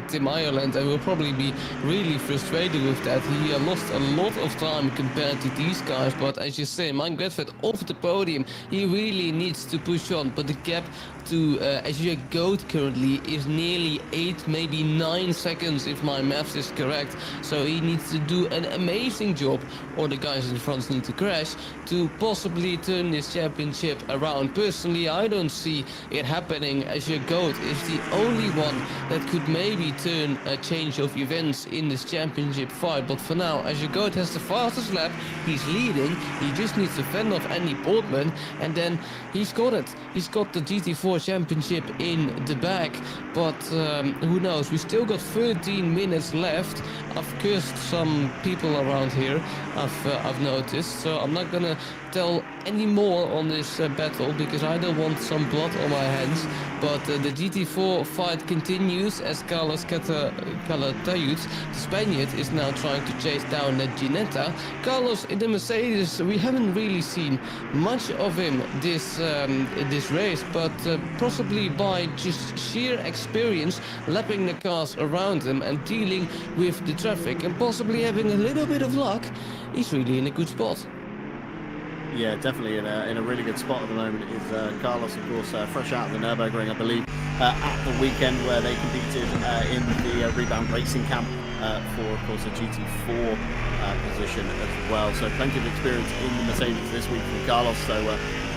Tim Ireland and will probably be really frustrated with that. He lost a lot of time compared to these guys, but as you say, Mike Redford off the podium, he really needs to push on, but the gap to Azure Goat currently is nearly 8, maybe 9 seconds if my maths is correct. So he needs to do an amazing job, or the guys in front need to crash, to possibly turn this championship around. Personally, I don't see it happening. Azure Goat is the only one that could maybe turn a change of events in this championship fight, but for now, Azure Goat has the fastest lap, he's leading, he just needs to fend off Andy Portman, and then he's got it. He's got the GT4 championship in the bag, but who knows, we still got 13 minutes left. I've cursed some people around here, I've noticed, so I'm not gonna tell any more on this battle because I don't want some blood on my hands, but the GT4 fight continues as Carlos Calatayud, the Spaniard, is now trying to chase down Ginetta. Carlos in the Mercedes, we haven't really seen much of him this race, but possibly by just sheer experience lapping the cars around him and dealing with the traffic and possibly having a little bit of luck, he's really in a good spot. Yeah, definitely in a really good spot at the moment is Carlos, of course, fresh out of the Nürburgring, I believe, at the weekend where they competed in the Rebound Racing Camp for, of course, a GT4 position as well. So plenty of experience in the Mercedes this week from Carlos. So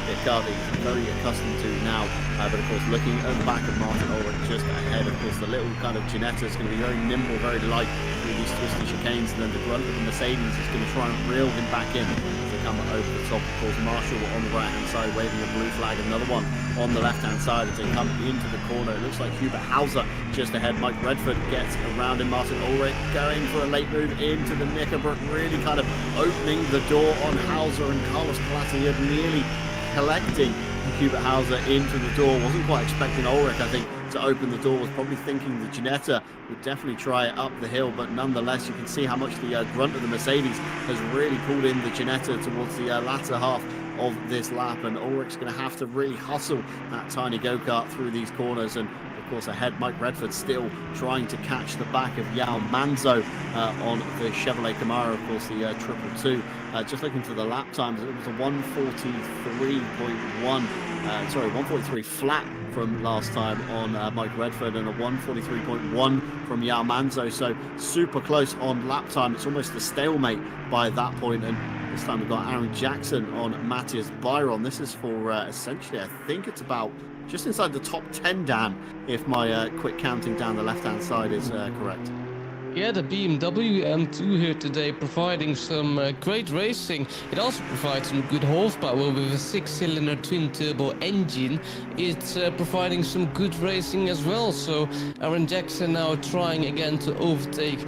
the car that he's very accustomed to now. But of course, looking at the back of Martin Ulrich just ahead, of course, the little kind of Ginetta is going to be very nimble, very light through these twisty chicanes, and then the grunt of the Mercedes is going to try and reel him back in as they come over the top. Of course, Marshall on the right-hand side waving a blue flag, another one on the left-hand side as they come into the corner. It looks like Hubert Hauser just ahead. Mike Redford gets around him. Martin Ulrich going for a late move into the Knickerbrook, really kind of opening the door on Hauser, and Carlos Colatti nearly collecting Hubert Hauser into the door. Wasn't quite expecting Ulrich, I think, to open the door. Was probably thinking the Ginetta would definitely try it up the hill, but nonetheless you can see how much the grunt of the Mercedes has really pulled in the Ginetta towards the latter half of this lap, and Ulrich's going to have to really hustle that tiny go-kart through these corners. And of course ahead, Mike Redford still trying to catch the back of Yao Manzo on the Chevrolet Camaro, of course the 222. Just looking for the lap times, it was a 143 flat from last time on Mike Redford, and a 143.1 from Yao Manzo, so super close on lap time. It's almost a stalemate by that point. And this time we've got Aaron Jackson on Matthias Byron. This is for essentially, I think it's about just inside the top 10, Dan, if my quick counting down the left-hand side is correct. Yeah, the BMW M2 here today providing some great racing. It also provides some good horsepower with a 6-cylinder twin-turbo engine. It's providing some good racing as well. So Aaron Jackson now trying again to overtake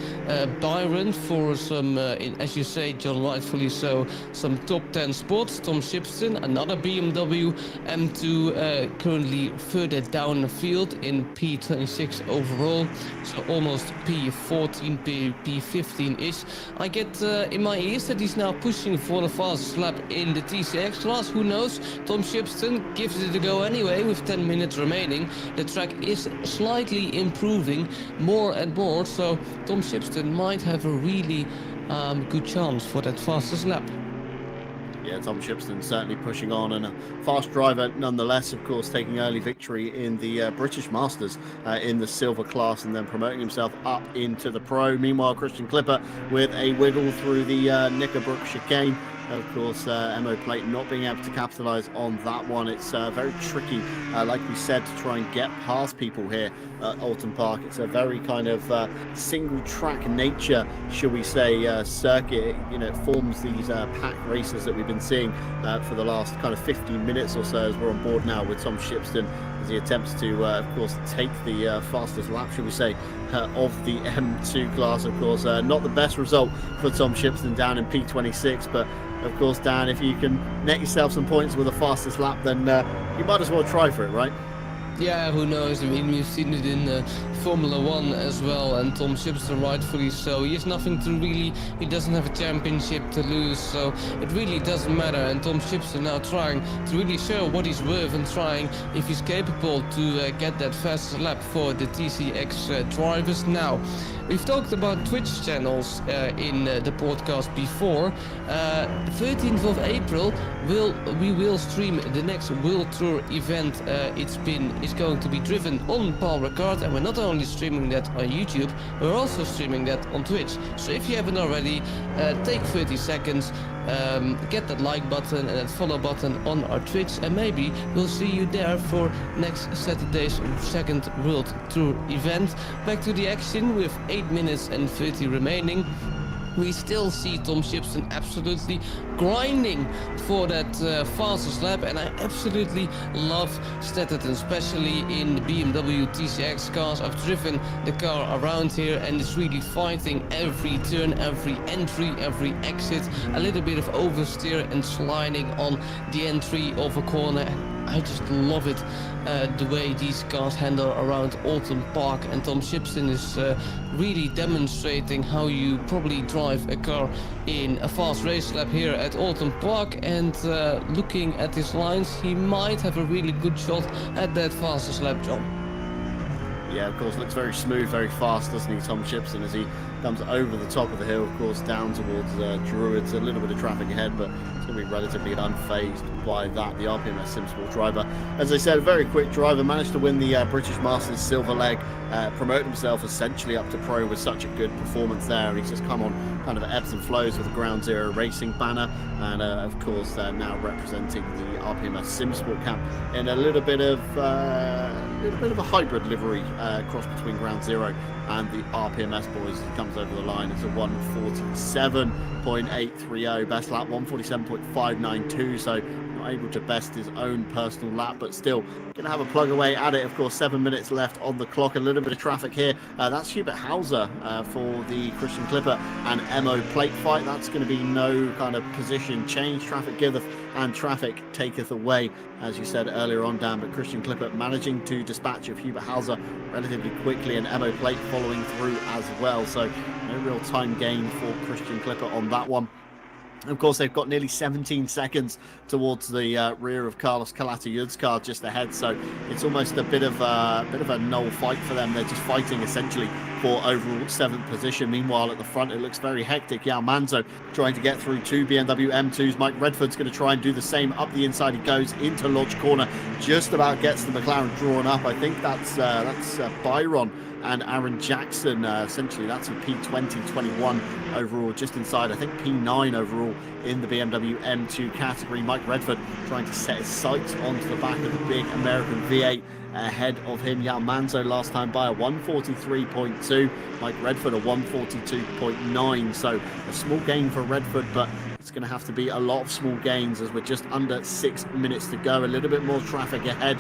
Byron for some, as you say, John, rightfully so, some top 10 spots. Tom Shipston, another BMW M2, currently further down the field in P26 overall, so almost P14. P15-ish. I get in my ears that he's now pushing for the fastest lap in the TCX class. Who knows? Tom Shipston gives it a go anyway with 10 minutes remaining. The track is slightly improving more and more, so Tom Shipston might have a really good chance for that fastest lap. Yeah, Tom Shipston certainly pushing on, and a fast driver nonetheless, of course, taking early victory in the British Masters in the silver class, and then promoting himself up into the pro. Meanwhile, Christian Clipper with a wiggle through the Knickerbrook chicane. Of course, MO Plate not being able to capitalise on that one. It's very tricky, like we said, to try and get past people here at Oulton Park. It's a very kind of single track nature, shall we say, circuit. You know, it forms these pack races that we've been seeing for the last kind of 15 minutes or so, as we're on board now with Tom Shipston, as he attempts to, of course, take the fastest lap, shall we say, of the M2 class. Of course, not the best result for Tom Shipston down in P26, but of course, Dan, if you can net yourself some points with the fastest lap, then you might as well try for it, right? Yeah, who knows? I mean, we've seen it in Formula 1 as well, and Tom Shipston rightfully so. He has nothing to really, he doesn't have a championship to lose, so it really doesn't matter. And Tom Shipston now trying to really show what he's worth and trying if he's capable to get that fastest lap for the TCX drivers. Now, we've talked about Twitch channels in the podcast before. 13th of April, we will stream the next World Tour event. It's going to be driven on Paul Ricard, and we're not only streaming that on YouTube, we're also streaming that on Twitch. So if you haven't already, take 30 seconds, get that like button and that follow button on our Twitch, and maybe we'll see you there for next Saturday's second World Tour event. Back to the action with 8 minutes and 30 remaining. We still see Tom Shipston absolutely grinding for that fastest lap, and I absolutely love Stetterton, especially in the BMW TCX cars. I've driven the car around here, and it's really fighting every turn, every entry, every exit, a little bit of oversteer and sliding on the entry of a corner. I just love it, the way these cars handle around Oulton Park, and Tom Shipston is really demonstrating how you probably drive a car in a fast race lap here at Oulton Park, and looking at his lines, he might have a really good shot at that fastest lap, John. Yeah, of course, looks very smooth, very fast, doesn't he, Tom Shipston, as he comes over the top of the hill, of course, down towards Druids. A little bit of traffic ahead, but it's going to be relatively unfazed by that. The RPMS Simsport driver, as I said, a very quick driver, managed to win the British Masters silver leg, promote himself essentially up to pro with such a good performance there, and he's just come on kind of ebbs and flows with the Ground Zero Racing banner, and of course now representing the RPMS SimSport camp in a little bit of a hybrid livery cross between Ground Zero and the RPMS boys. He comes over the line. It's a 147.830 best lap, 147.592. So not able to best his own personal lap, but still going to have a plug away at it. Of course, 7 minutes left on the clock. A little bit of traffic here. That's Hubert Hauser for the Christian Clipper and Emo plate fight. That's going to be no kind of position change. Traffic giveth and traffic taketh away, as you said earlier on, Dan. But Christian Clipper managing to dispatch of Hubert Hauser relatively quickly, and Emo plate following through as well. So no real time gain for Christian Clipper on that one. Of course, they've got nearly 17 seconds towards the rear of Carlos Calatayud's car just ahead, so it's almost a bit of a null fight for them. They're just fighting essentially for overall 7th position. Meanwhile, at the front, it looks very hectic. Yao Manzo trying to get through 2 BMW M2s. Mike Redford's going to try and do the same. Up the inside he goes into Lodge Corner, just about gets the McLaren drawn up. I think that's Byron and Aaron Jackson. Essentially, that's a P20, 21 overall, just inside, I think, P9 overall in the BMW M2 category. Mike Redford trying to set his sights onto the back of the big American V8 ahead of him. Yao Manzo last time by a 143.2, Mike Redford a 142.9, so a small gain for Redford, but it's going to have to be a lot of small gains as we're just under 6 minutes to go. A little bit more traffic ahead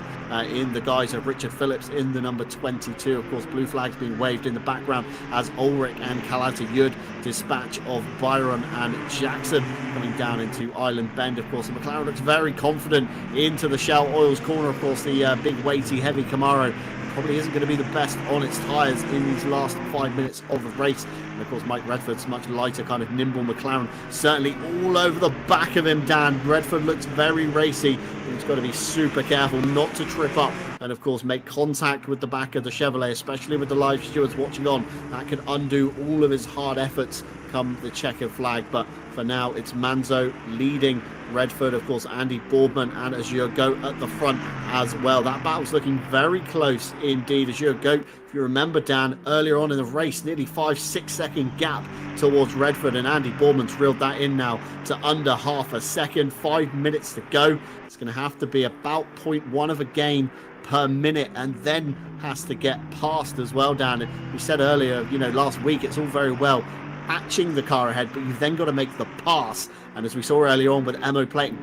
in the guise of Richard Phillips in the number 22. Of course, blue flags being waved in the background as Ulrich and Calatayud dispatch of Byron and Jackson coming down into Island Bend. Of course, the McLaren looks very confident into the Shell Oils corner. Of course, the big weighty heavy Camaro probably isn't going to be the best on its tyres in these last 5 minutes of the race. And of course, Mike Redford's much lighter, kind of nimble McLaren certainly all over the back of him, Dan. Redford looks very racy, and he's got to be super careful not to trip up and of course make contact with the back of the Chevrolet, especially with the live stewards watching on. That could undo all of his hard efforts come the checkered flag. But for now, it's Manzo leading Redford. Of course, Andy Boardman and Azure Goat at the front as well. That battle's looking very close indeed. Azure Goat, if you remember, Dan, earlier on in the race, nearly 5-6 second gap towards Redford, and Andy Boardman's reeled that in now to under half a second. 5 minutes to go. It's going to have to be about 0.1 of a gain per minute, and then has to get past as well, Dan. We said earlier, last week, it's all very well patching the car ahead, but you've then got to make the pass. And as we saw earlier on with Emo plate,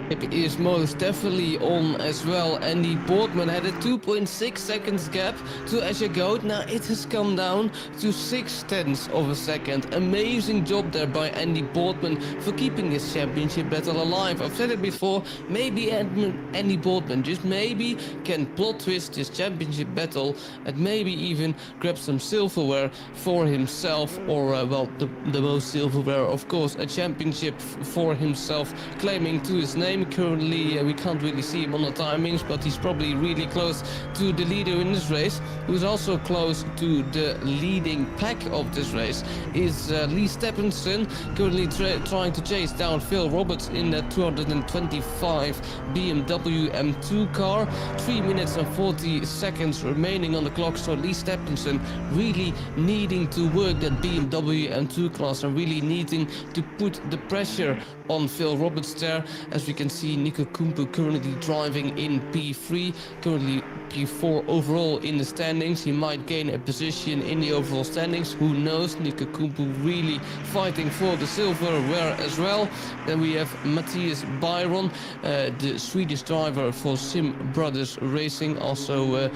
It is most definitely on as well. Andy Boardman had a 2.6 seconds gap to Azure Goat. Now it has come down to 0.6 of a second. Amazing job there by Andy Boardman for keeping his championship battle alive. I've said it before, maybe Andy Boardman just maybe can plot twist his championship battle and maybe even grab some silverware for himself, or the most silverware, of course, a championship for himself, claiming to his name. Currently, we can't really see him on the timings, but he's probably really close to the leader in this race, who's also close to the leading pack of this race, is Lee Stephenson, currently trying to chase down Phil Roberts in the 225 BMW M2 car. 3 minutes and 40 seconds remaining on the clock, so Lee Stephenson really needing to work that BMW M2 class and really needing to put the pressure on Phil Roberts there. As we can see, Nico Kumpu currently driving in P3, currently P4 overall in the standings. He might gain a position in the overall standings, who knows. Nico Kumpu really fighting for the silverware as well. Then we have Matthias Byron, the Swedish driver for Sim Brothers Racing, also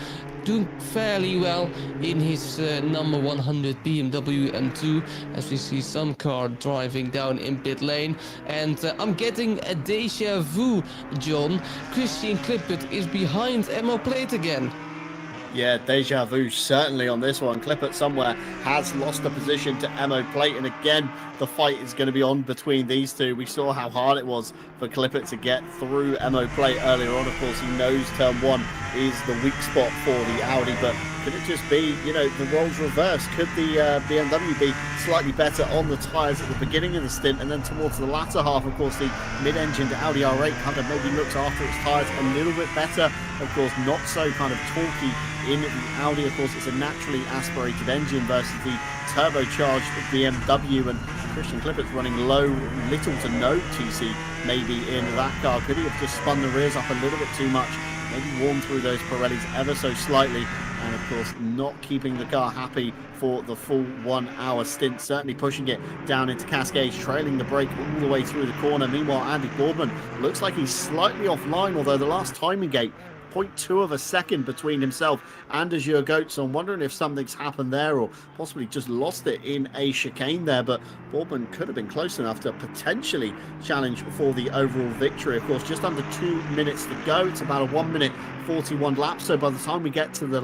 doing fairly well in his number 100 BMW M2, as we see some car driving down in pit lane. And I'm getting a deja vu, John. Christian Clippert is behind Emo plate again. Yeah, deja vu certainly on this one. Clippert somewhere has lost the position to Emo plate, and again the fight is going to be on between these two. We saw how hard it was for Clippert to get through Emo plate earlier on. Of course, he knows turn one is the weak spot for the Audi, but could it just be, you know, the roles reversed? Could the BMW be slightly better on the tyres at the beginning of the stint, and then towards the latter half, of course, the mid-engined Audi R8 kind of maybe looks after its tyres a little bit better. Of course, not so kind of torquey in the Audi. Of course, it's a naturally aspirated engine versus the turbocharged BMW, and Christian Klippert's running low, little to no TC maybe in that car. Could he have just spun the rears up a little bit too much, maybe warmed through those Pirellis ever so slightly, and of course not keeping the car happy for the full 1 hour stint, certainly pushing it down into Cascades, trailing the brake all the way through the corner. Meanwhile, Andy Boardman looks like he's slightly offline, although the last timing gate 0.2 of a second between himself and Azure Goat, so I'm wondering if something's happened there, or possibly just lost it in a chicane there. But Boardman could have been close enough to potentially challenge for the overall victory. Of course, just under 2 minutes to go. It's about a 1 minute 41 laps, so by the time we get to the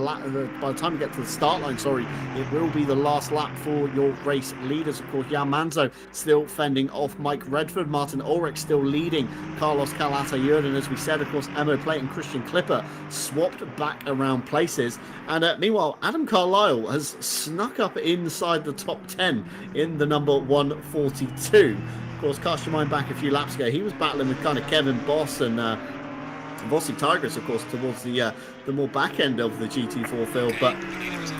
start line, it will be the last lap for your race leaders. Of course, Jan Manzo still fending off Mike Redford, Martin Ulrich still leading Carlos Calatayud, and as we said, of course, Emmo Plate and Christian Klipper swapped back around places. And meanwhile, Adam Carlisle has snuck up inside the top 10 in the number 142. Of course, cast your mind back a few laps ago, he was battling with kind of Kevin Boss and Vossi Tigris, of course, towards the more back end of the GT4 field. But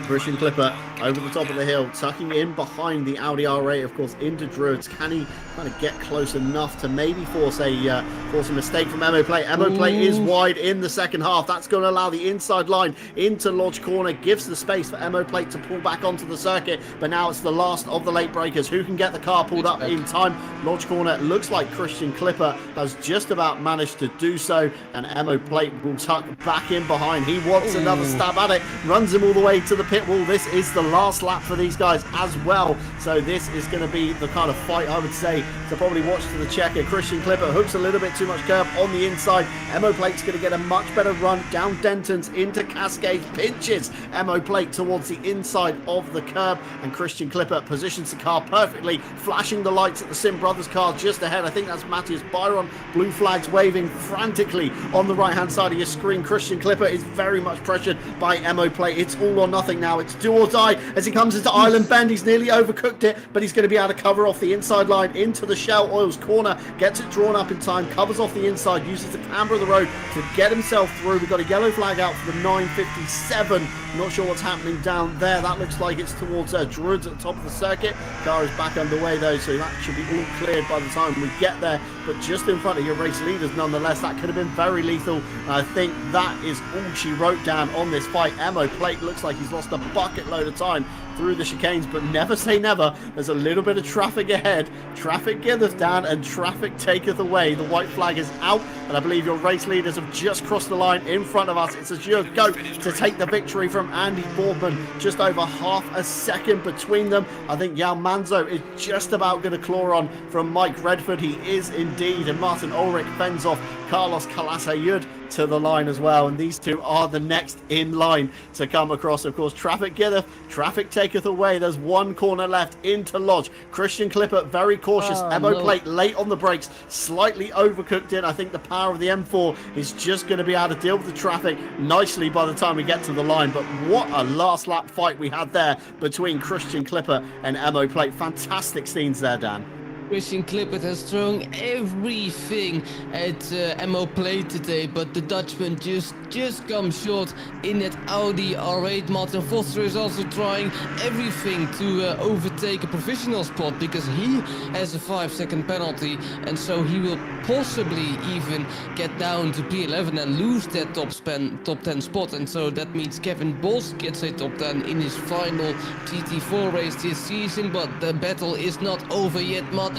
Christian Klipper over the top of the hill, tucking in behind the Audi R8, of course, into Druids. Can he kind of get close enough to maybe force a mistake from Emmo Plate? Emmo Plate is wide in the second half. That's going to allow the inside line into Lodge Corner, gives the space for Emmo Plate to pull back onto the circuit. But now it's the last of the late breakers. Who can get the car pulled up in time? Lodge Corner looks like Christian Klipper has just about managed to do so, and Emmo Plate will tuck back in behind. He wants another stab at it, runs him all the way to the pit wall. This is the last lap for these guys as well, so this is going to be the kind of fight, I would say, to probably watch to the checker. Christian Klipper hooks a little bit too much curb on the inside. Emmo Plate's going to get a much better run down Denton's into Cascade, pinches Emmo Plate towards the inside of the curb, and Christian Klipper positions the car perfectly, flashing the lights at the Sim Brothers car just ahead. I think that's Matthias Byron. Blue flags waving frantically on the right hand side of your screen. Christian Klipper is very much pressured by Emmo Plate. It's all or nothing now. It's do or die as he comes into Island Bend. He's nearly overcooked it, but he's going to be able to cover off the inside line into the Shell Oils corner, gets it drawn up in time, covers off the inside, uses the camber of the road to get himself through. We've got a yellow flag out for the 957. Not sure what's happening down there. That looks like it's towards Druids at the top of the circuit. Car is back underway though, so that should be all cleared by the time we get there, but just in front of your race leaders nonetheless. That could have been very lethal. I think that is all she wrote down on this fight. Emmo Plate looks like he's lost a bucket load of time through the chicanes, but never say never. There's a little bit of traffic ahead. Traffic giveth down and traffic taketh away. The white flag is out, and I believe your race leaders have just crossed the line in front of us. It's Azure Goat to take the victory from Andy Boardman. Just over half a second between them. I think Jan Manzo is just about going to claw on from Mike Redford. He is indeed, and Martin Ulrich fends off Carlos Calatayud to the line as well, and these two are the next in line to come across. Of course, traffic giveth, traffic taketh away. There's one corner left into Lodge. Christian Klipper very cautious. Emmo Plate late on the brakes, slightly overcooked it. I think the power of the M4 is just going to be able to deal with the traffic nicely by the time we get to the line. But what a last lap fight we had there between Christian Klipper and Emmo Plate. Fantastic scenes there, Dan. Christian Klipper has thrown everything at Emmo Plate today, but the Dutchman just comes short in that Audi R8. Martin Foster is also trying everything to overtake a provisional spot, because he has a 5-second penalty, and so he will possibly even get down to P11 and lose that top 10 spot. And so that means Kevin Bos gets a top 10 in his final GT4 race this season, but the battle is not over yet. Martin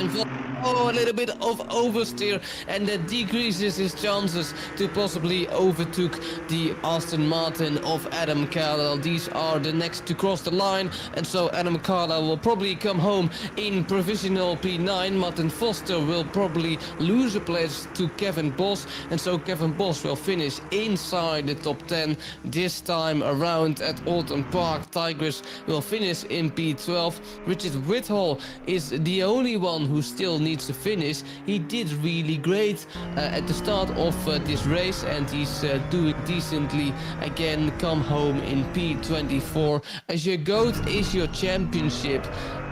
a little bit of oversteer, and that decreases his chances to possibly overtake the Aston Martin of Adam Carlisle. These are the next to cross the line, and so Adam Carlisle will probably come home in provisional P9. Martin Foster will probably lose a place to Kevin Bos, and so Kevin Bos will finish inside the top 10 this time around at Oulton Park. Tigris will finish in P12. Richard Whithall is the only one who still needs to finish. He did really great at the start of this race, and he's doing decently again. Come home in P24. As your GOAT is your championship.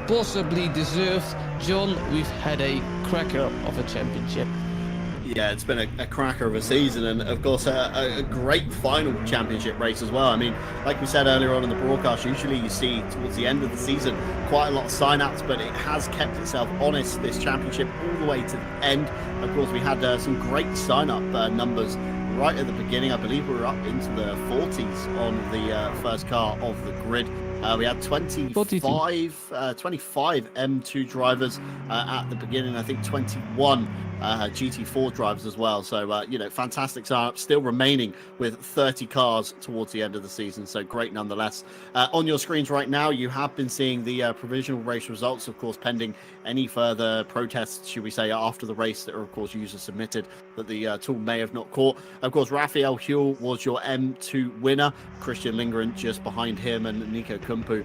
Possibly deserved. John, we've had a cracker of a championship. Yeah, it's been a cracker of a season, and of course a great final championship race as well. I mean, like we said earlier on in the broadcast, usually you see towards the end of the season quite a lot of sign-ups, but it has kept itself honest, this championship, all the way to the end. Of course, we had some great sign-up numbers right at the beginning. I believe we were up into the 40s on the first car of the grid. We had 25 M2 drivers at the beginning. I think 21 GT4 drivers as well. So, you know, fantastic sign-up, still remaining with 30 cars towards the end of the season. So great nonetheless. On your screens right now, you have been seeing the provisional race results, of course, pending any further protests, should we say, after the race that are, of course, users submitted that the tool may have not caught. Of course, Raphael Huell was your M2 winner. Christian Lindgren just behind him, and Nico Kumpu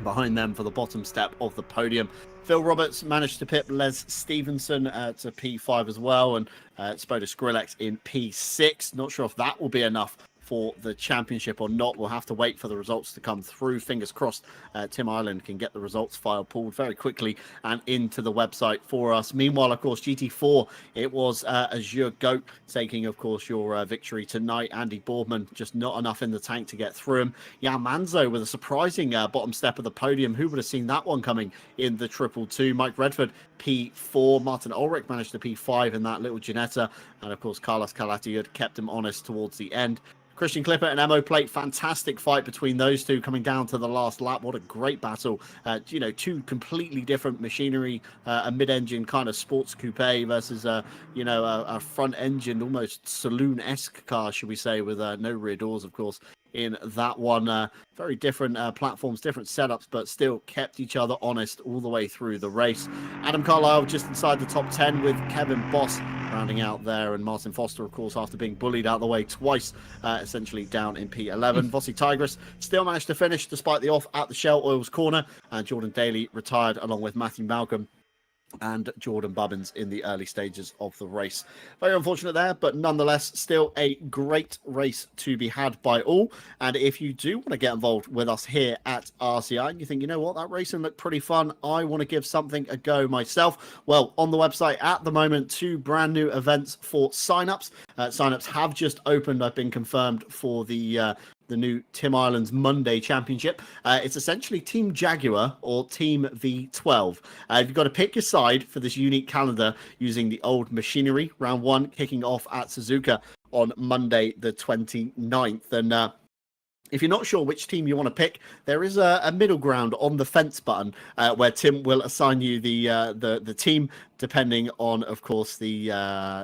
behind them for the bottom step of the podium. Phil Roberts managed to pip Les Stevenson to P5 as well, and Spoda Skrillex in P6. Not sure if that will be enough for the championship or not. We'll have to wait for the results to come through. Fingers crossed Tim Ireland can get the results file pulled very quickly and into the website for us. Meanwhile, of course, GT4, it was Azure Goat taking, of course, your victory tonight. Andy Boardman, just not enough in the tank to get through him. Jan Manzo with a surprising bottom step of the podium. Who would have seen that one coming in the 222? Mike Redford, P4. Martin Ulrich managed to P5 in that little Ginetta. And, of course, Carlos Calatiud kept him honest towards the end. Christian Clipper and Emo Plate, fantastic fight between those two coming down to the last lap. What a great battle. You know, two completely different machinery, a mid-engine kind of sports coupe versus, you know, a front-engine, almost saloon-esque car, should we say, with no rear doors, of course, in that one. Very different platforms, different setups, but still kept each other honest all the way through the race. Adam Carlisle just inside the top 10 with Kevin Boss rounding out there, and Martin Foster, of course, after being bullied out the way twice, essentially down in P11. Vossi Tigris still managed to finish despite the off at the Shell Oils corner, and Jordan Daly retired along with Matthew Malcolm and Jordan Bubbins in the early stages of the race. Very unfortunate there, but nonetheless, still a great race to be had by all. And if you do want to get involved with us here at RCI, and you think, you know what, that racing looked pretty fun, I want to give something a go myself. Well, on the website at the moment, 2 brand new events for signups. Signups have just opened. I've been confirmed for the new Tim Ireland's Monday Championship. It's essentially Team Jaguar or Team V12. You've got to pick your side for this unique calendar using the old machinery. Round 1 kicking off at Suzuka on Monday the 29th. And if you're not sure which team you want to pick, there is a middle ground on the fence button where Tim will assign you the team, depending on, of course, the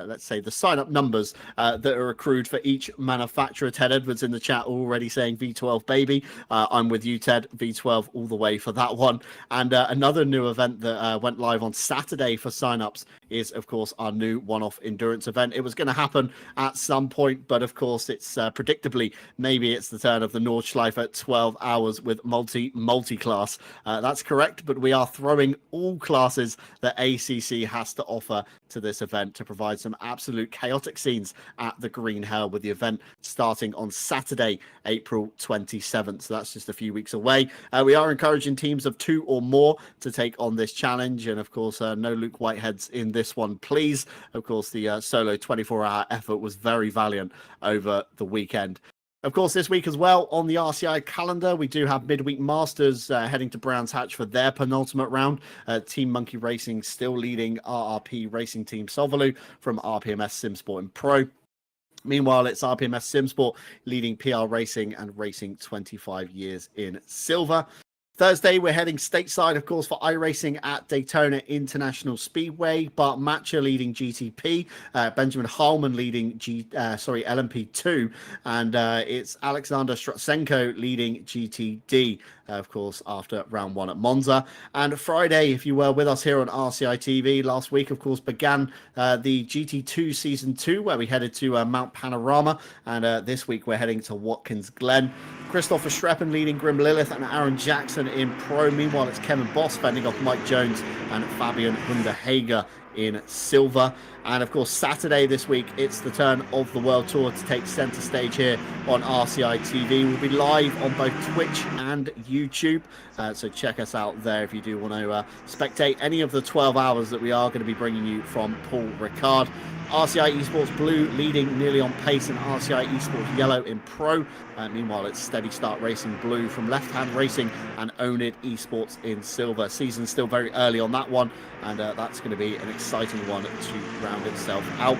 let's say the sign-up numbers that are accrued for each manufacturer. Ted Edwards in the chat already saying V12 baby. I'm with you, Ted. V12 all the way for that one. And another new event that went live on Saturday for sign-ups is, of course, our new one-off endurance event. It was going to happen at some point, but of course, it's predictably maybe it's the turn of the Nordschleife at 12 hours with multi-class. That's correct, but we are throwing all classes that ACC has to offer to this event to provide some absolute chaotic scenes at the Green Hell, with the event starting on Saturday, April 27th. So that's just a few weeks away. We are encouraging teams of 2 or more to take on this challenge. And of course, no Luke Whiteheads in this one, please. Of course, the solo 24-hour effort was very valiant over the weekend. Of course, this week as well on the RCI calendar, we do have Midweek Masters heading to Brands Hatch for their penultimate round. Team Monkey Racing still leading RRP Racing Team Solvalu from RPMS SimSport and Pro. Meanwhile, it's RPMS SimSport leading PR Racing and Racing 25 years in silver. Thursday, we're heading stateside, of course, for iRacing at Daytona International Speedway. Bart Matcher leading GTP, Benjamin Harman leading LMP2, and it's Alexander Strotsenko leading GTD. of course, after round 1 at Monza. And Friday, if you were with us here on RCI TV last week, of course, began the GT2 Season 2, where we headed to Mount Panorama. And this week, we're heading to Watkins Glen. Christopher Streppen leading Grim Lilith and Aaron Jackson in Pro. Meanwhile, it's Kevin Boss fending off Mike Jones and Fabian Hunderhager in silver. And of course, Saturday this week, it's the turn of the World Tour to take centre stage here on RCI TV. We'll be live on both Twitch and YouTube, so check us out there if you do want to spectate any of the 12 hours that we are going to be bringing you from Paul Ricard. RCI Esports Blue leading nearly on pace, and RCI Esports Yellow in Pro. Meanwhile, it's Steady Start Racing Blue from Left Hand Racing and Own It Esports in silver. Season's still very early on that one, and that's going to be an exciting one to round itself out.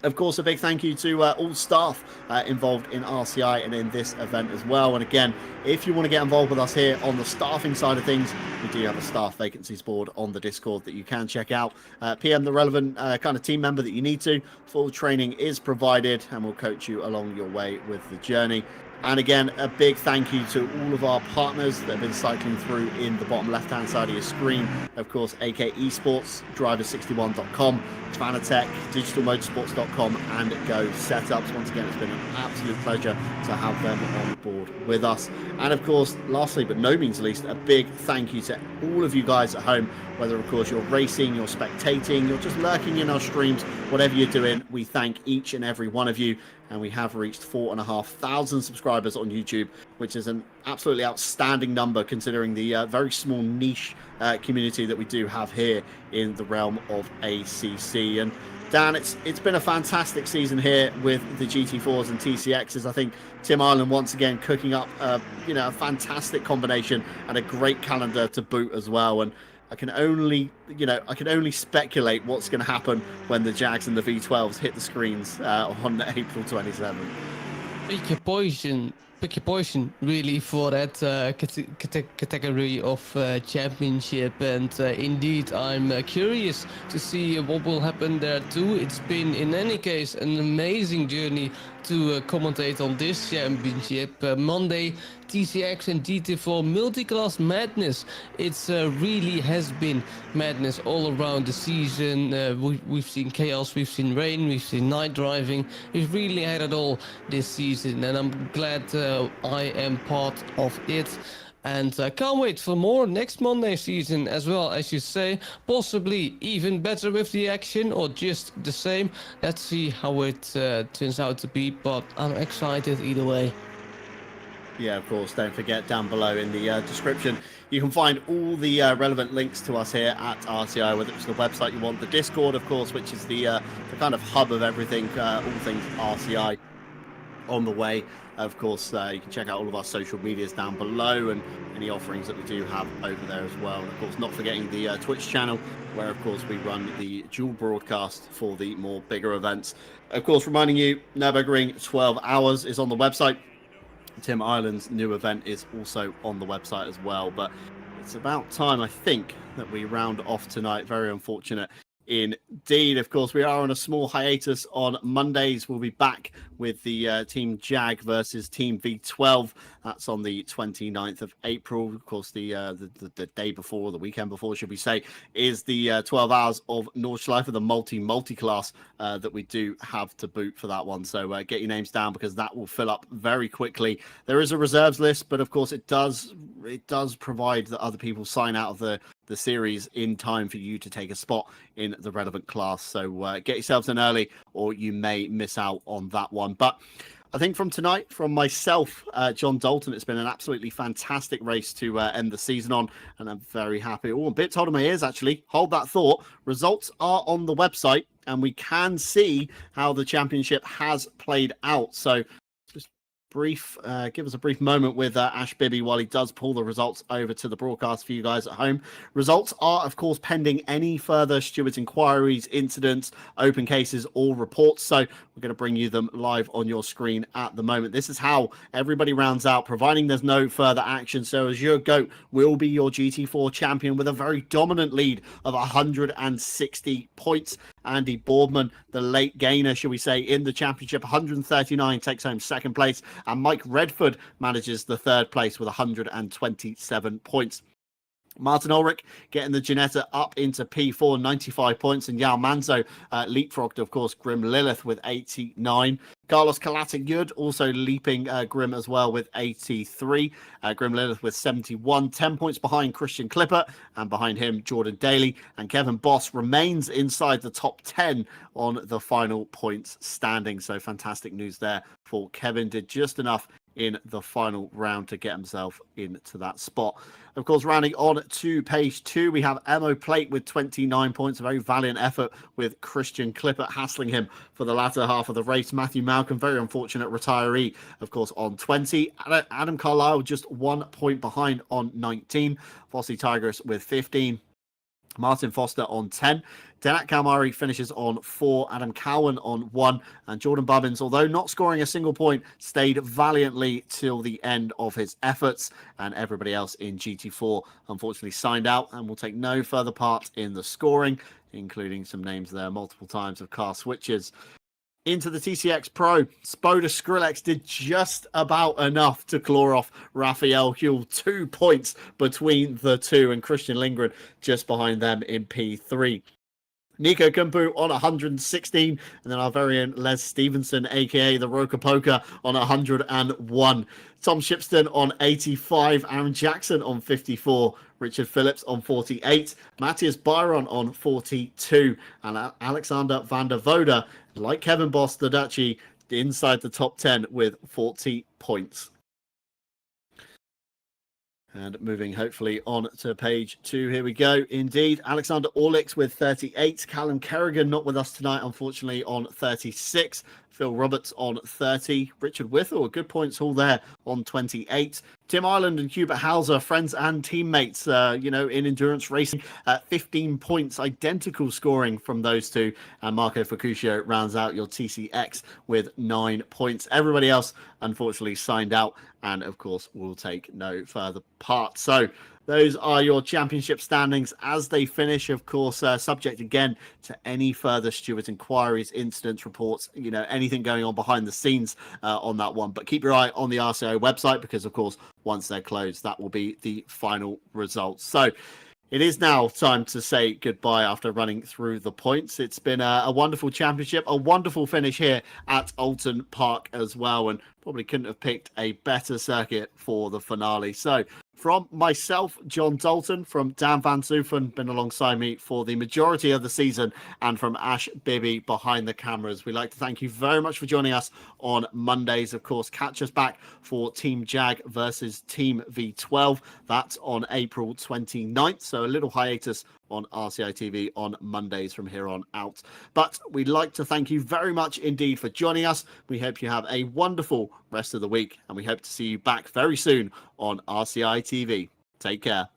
Of course, a big thank you to all staff involved in RCI and in this event as well. And again, if you want to get involved with us here on the staffing side of things, we do have a staff vacancies board on the Discord that you can check out. PM the relevant kind of team member that you need to. Full training is provided, and we'll coach you along your way with the journey. And again, a big thank you to all of our partners that have been cycling through in the bottom left-hand side of your screen. Of course, AK Esports, Driver61.com, Fanatec, DigitalMotorsports.com, and Go Setups. Once again, it's been an absolute pleasure to have them on board with us. And of course, lastly, but no means least, a big thank you to all of you guys at home, whether, of course, you're racing, you're spectating, you're just lurking in our streams, whatever you're doing, we thank each and every one of you. And we have reached 4,500 subscribers on YouTube, which is an absolutely outstanding number considering the very small niche community that we do have here in the realm of ACC. And Dan, it's been a fantastic season here with the GT4s and TCXs. I think Tim Ireland once again cooking up a fantastic combination and a great calendar to boot as well. And I can only speculate what's going to happen when the Jags and the V12s hit the screens on April 27th. Pick your poison, really, for that category of championship. And indeed, I'm curious to see what will happen there too. It's been, in any case, an amazing journey to commentate on this championship. Monday, TCX and GT4 multi-class madness. It's really has been madness all around the season. We've seen chaos, we've seen rain, we've seen night driving. We've really had it all this season, and I'm glad I am part of it. And I can't wait for more next Monday season as well, as you say. Possibly even better with the action, or just the same. Let's see how it turns out to be, but I'm excited either way. Yeah, of course. Don't forget, down below in the description, you can find all the relevant links to us here at RCI, whether it's the website you want, the Discord, of course, which is the kind of hub of everything, all things RCI on the way. Of course, you can check out all of our social medias down below and any offerings that we do have over there as well. And of course, not forgetting the Twitch channel, where of course we run the dual broadcast for the more bigger events. Of course, reminding you, Nürburgring 12 Hours is on the website. Tim Ireland's new event is also on the website as well. But it's about time, I think, that we round off tonight. Very unfortunate indeed. Of course, we are on a small hiatus on Mondays. We'll be back with the Team Jag versus Team V12. That's on the 29th of April. Of course, the day before, the weekend before, should we say, is the 12 hours of Nordschleife, the multi-class that we do have to boot for that one. So get your names down, because that will fill up very quickly. There is a reserves list, but of course it does provide that other people sign out of the series in time for you to take a spot in the relevant class. So get yourselves in early, or you may miss out on that one. But I think from tonight, from myself, John Dalton, it's been an absolutely fantastic race to end the season on, and I'm very happy. Oh, a bit told in my ears, actually. Hold that thought. Results are on the website, and we can see how the championship has played out. So give us a brief moment with Ash Bibby while he does pull the results over to the broadcast for you guys at home. Results are, of course, pending any further stewards' inquiries, incidents, open cases, or reports. So we're going to bring you them live on your screen at the moment. This is how everybody rounds out, providing there's no further action. So Azure Goat will be your GT4 champion with a very dominant lead of 160 points. Andy Boardman, the late gainer, shall we say, in the championship, 139, takes home second place. And Mike Redford manages the third place with 127 points. Martin Ulrich getting the Ginetta up into P4, 95 points, and Yao Manzo leapfrogged, of course, Grim Lilith with 89. Carlos Calatayud also leaping Grim as well with 83. Grim Lilith with 71, 10 points behind Christian Clipper, and behind him Jordan Daly. And Kevin Boss remains inside the top 10 on the final points standing. So fantastic news there for Kevin. Did just enough in the final round to get himself into that spot. Of course, rounding on to page 2, we have Emo Plate with 29 points. A very valiant effort with Christian Clipper hassling him for the latter half of the race. Matthew Malcolm, very unfortunate retiree, of course, on 20. Adam Carlisle just 1 point behind on 19. Fossey Tigris with 15. Martin Foster on 10. Denat Kalmari finishes on 4. Adam Cowan on 1. And Jordan Bubbins, although not scoring a single point, stayed valiantly till the end of his efforts. And everybody else in GT4 unfortunately signed out and will take no further part in the scoring, including some names there multiple times of car switches. Into the TCX Pro, Spoda Skrillex did just about enough to claw off Raphael Huel. 2 points between the two, and Christian Lindgren just behind them in P3. Nico Kumpu on 116, and then our very own Les Stevenson, aka the Roker Poker, on 101. Tom Shipston on 85, Aaron Jackson on 54, Richard Phillips on 48, Matthias Byron on 42, and Alexander van der Voda, like Kevin Boss, the Dutchie, inside the top 10 with 40 points. And moving hopefully on to page 2, here we go. Indeed, Alexander Orlix with 38. Callum Kerrigan not with us tonight, unfortunately, on 36. Phil Roberts on 30. Richard Withall, a good points haul there on 28. Tim Ireland and Hubert Hauser, friends and teammates, in endurance racing, 15 points, identical scoring from those two. And Marco Fucuscio rounds out your TCX with 9 points. Everybody else, unfortunately, signed out and, of course, will take no further part. So those are your championship standings as they finish, of course, subject again to any further stewards inquiries, incidents, reports, anything going on behind the scenes on that one. But keep your eye on the RCI website because, of course, once they're closed, that will be the final results. So it is now time to say goodbye after running through the points. It's been a wonderful championship, a wonderful finish here at Oulton Park as well, and probably couldn't have picked a better circuit for the finale. So from myself, John Dalton, from Dan Van Zoofen, been alongside me for the majority of the season, and from Ash Bibby behind the cameras, we'd like to thank you very much for joining us on Mondays. Of course, catch us back for Team Jag versus Team V12. That's on April 29th, so a little hiatus on RCI TV on Mondays from here on out. But we'd like to thank you very much indeed for joining us. We hope you have a wonderful rest of the week, and we hope to see you back very soon on RCI TV. Take care.